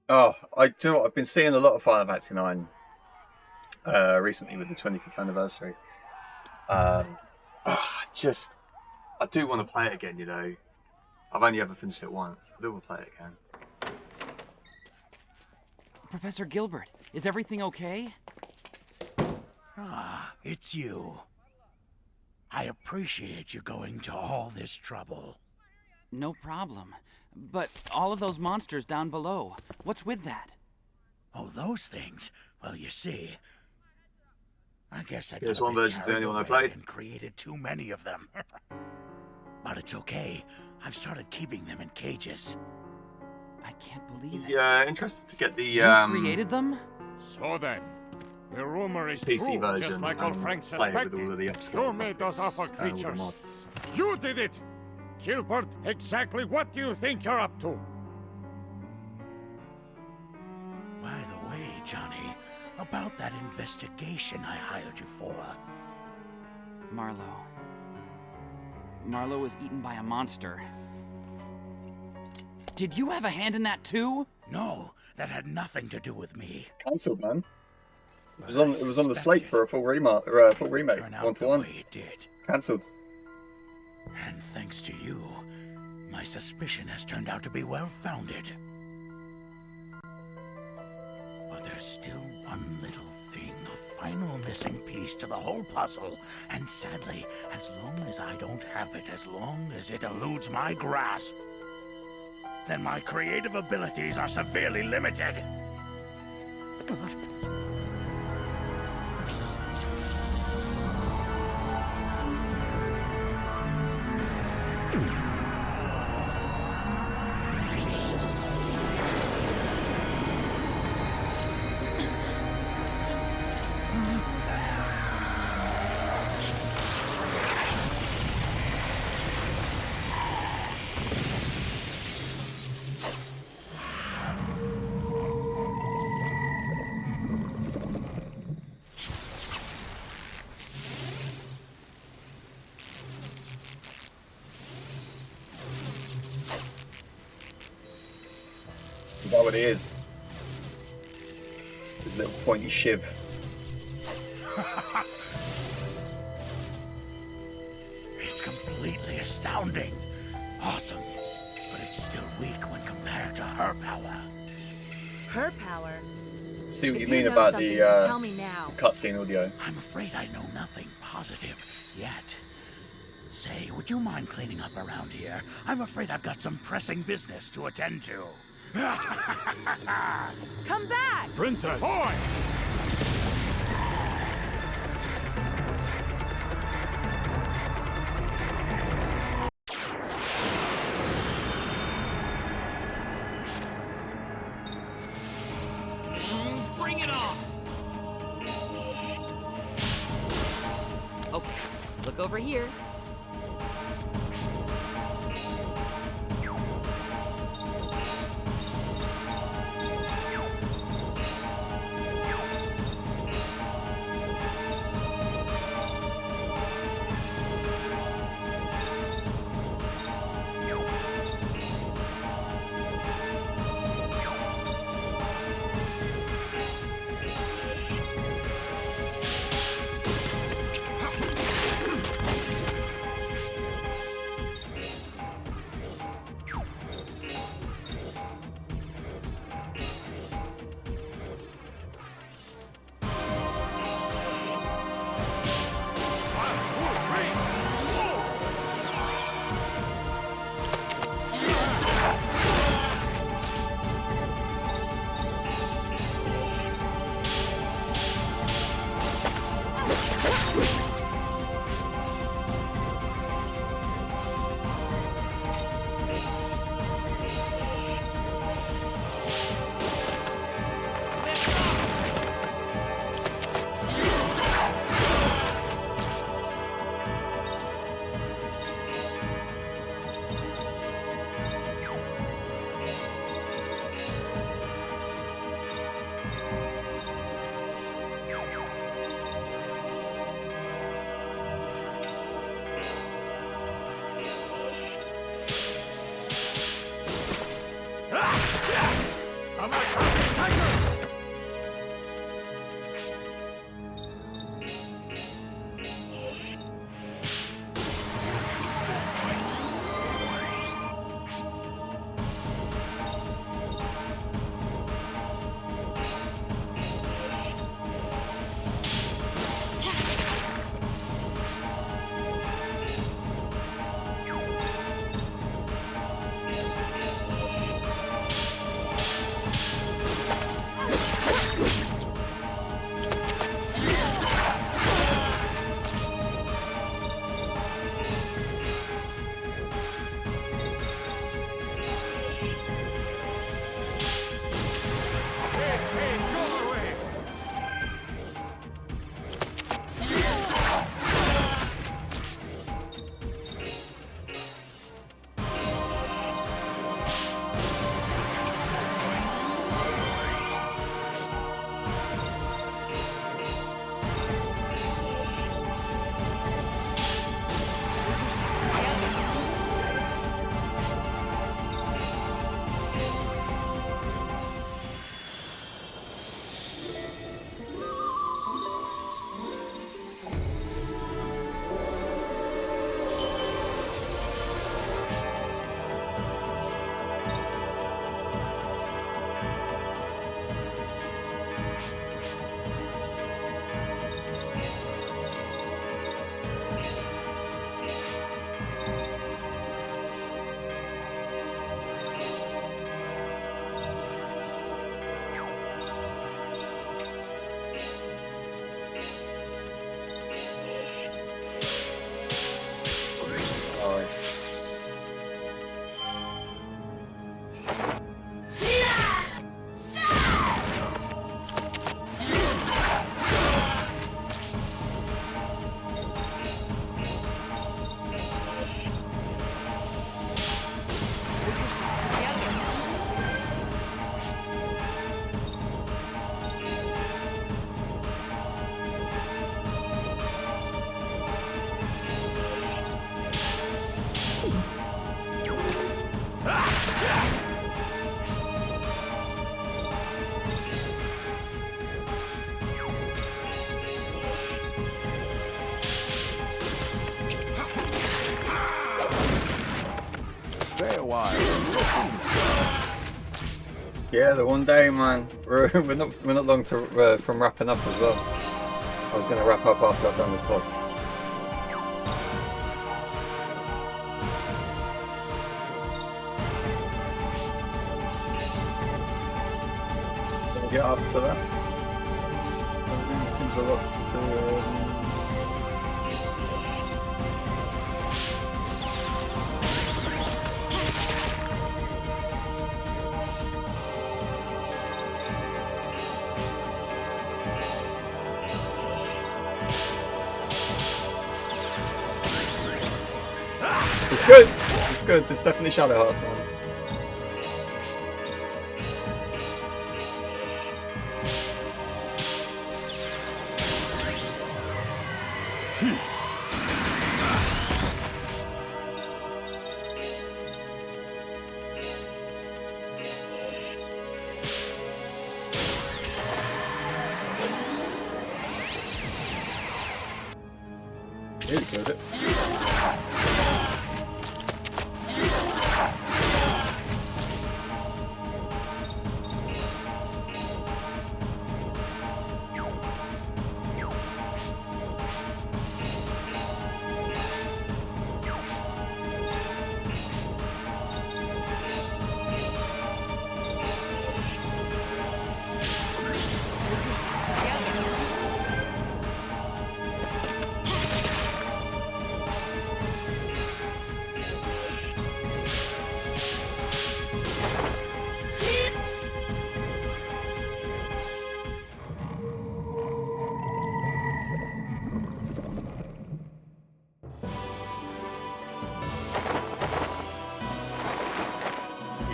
Oh, do you know what? I've been seeing a lot of Final Fantasy 9 recently with the 25th anniversary. I do want to play it again, you know. I've only ever finished it once. I do want to play it again. Professor Gilbert, is everything okay? Ah, it's you. I appreciate you going to all this trouble. No problem. But all of those monsters down below, what's with that? Oh, those things? Well, you see, I guess I Here's got a one bit version's the carried only one I away played. and created too many of them. But it's okay. I've started keeping them in cages. I can't believe it. Yeah, interested to get the You created them? So then, the rumor is PC true, version just like old and Frank play it with suspected. all of the You upscale made those graphics, awful all the creatures. mods. You did it! Gilbert, exactly what do you think you're up to? By the way, Johnny, about that investigation I hired you for. Marlowe. Marlowe was eaten by a monster. Did you have a hand in that too? No, that had nothing to do with me. Cancelled, man. It But was I on the slate suspected for a full remake, turn out 1 the to 1. way it did. Cancelled. And thanks to you, my suspicion has turned out to be well-founded. But there's still one little thing, a final missing piece to the whole puzzle. And sadly, as long as I don't have it, as long as it eludes my grasp, then my creative abilities are severely limited. Is that what it is? His little pointy shiv. It's completely astounding. Awesome. But it's still weak when compared to her power. Her power. See what If you mean know about something, the then tell me now. cutscene audio. I'm afraid I know nothing positive yet. Say, would you mind cleaning up around here? I'm afraid I've got some pressing business to attend to. Come back! Princess! Boy! Bring it on! Okay, look over here. while and listen. Yeah, the one day, man. We're not long to from wrapping up as well. I was going to wrap up after I've done this boss. Can we get up to that? It seems a lot to do. It's good. It's good. It's definitely Shadow Hearts, man. Really good.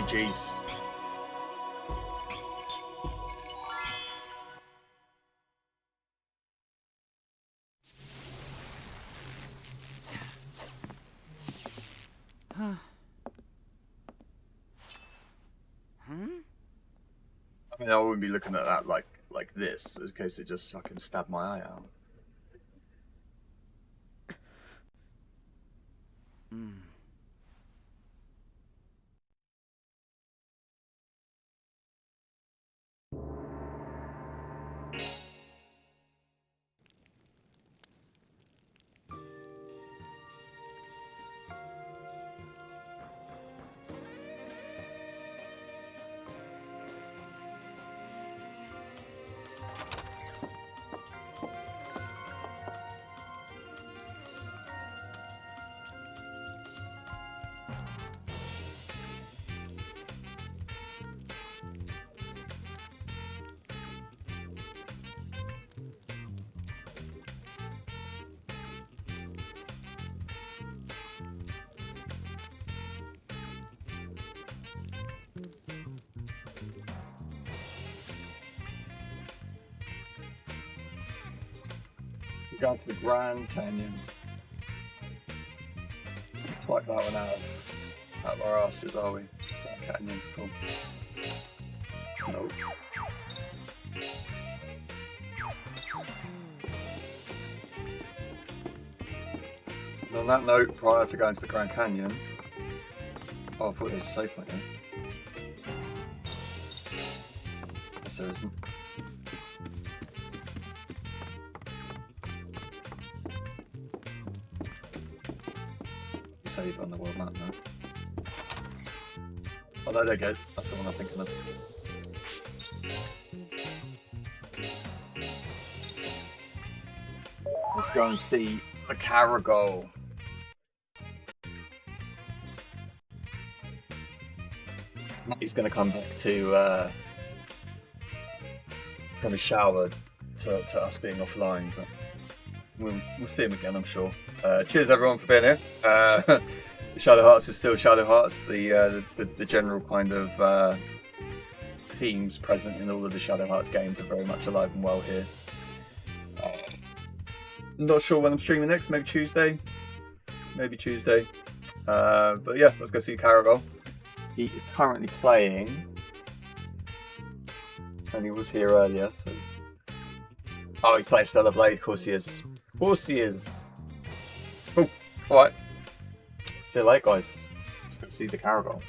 Jeez. I mean, I wouldn't be looking at that like this, in case it just fucking stabbed my eye out. Going to the Grand Canyon. Wipe that one out of our asses, are we? Grand Canyon, cool. Nope. And on that note, prior to going to the Grand Canyon, oh, I thought there was a safe point here. Yes, there isn't. Save on the world map now. Oh, there they go. That's the one I'm thinking of. Let's go and see the Caragol. He's going to come back to kind of showered to us being offline, but we'll see him again, I'm sure. Cheers everyone for being here. Shadow Hearts is still Shadow Hearts. The general kind of themes present in all of the Shadow Hearts games are very much alive and well here. I'm not sure when I'm streaming next. Maybe Tuesday. But yeah, let's go see Caragol. He is currently playing, and he was here earlier. So, oh, he's playing Stellar Blade. Of course he is. Of course he is. Oh, all right. See you later, guys. Let's see the caravel.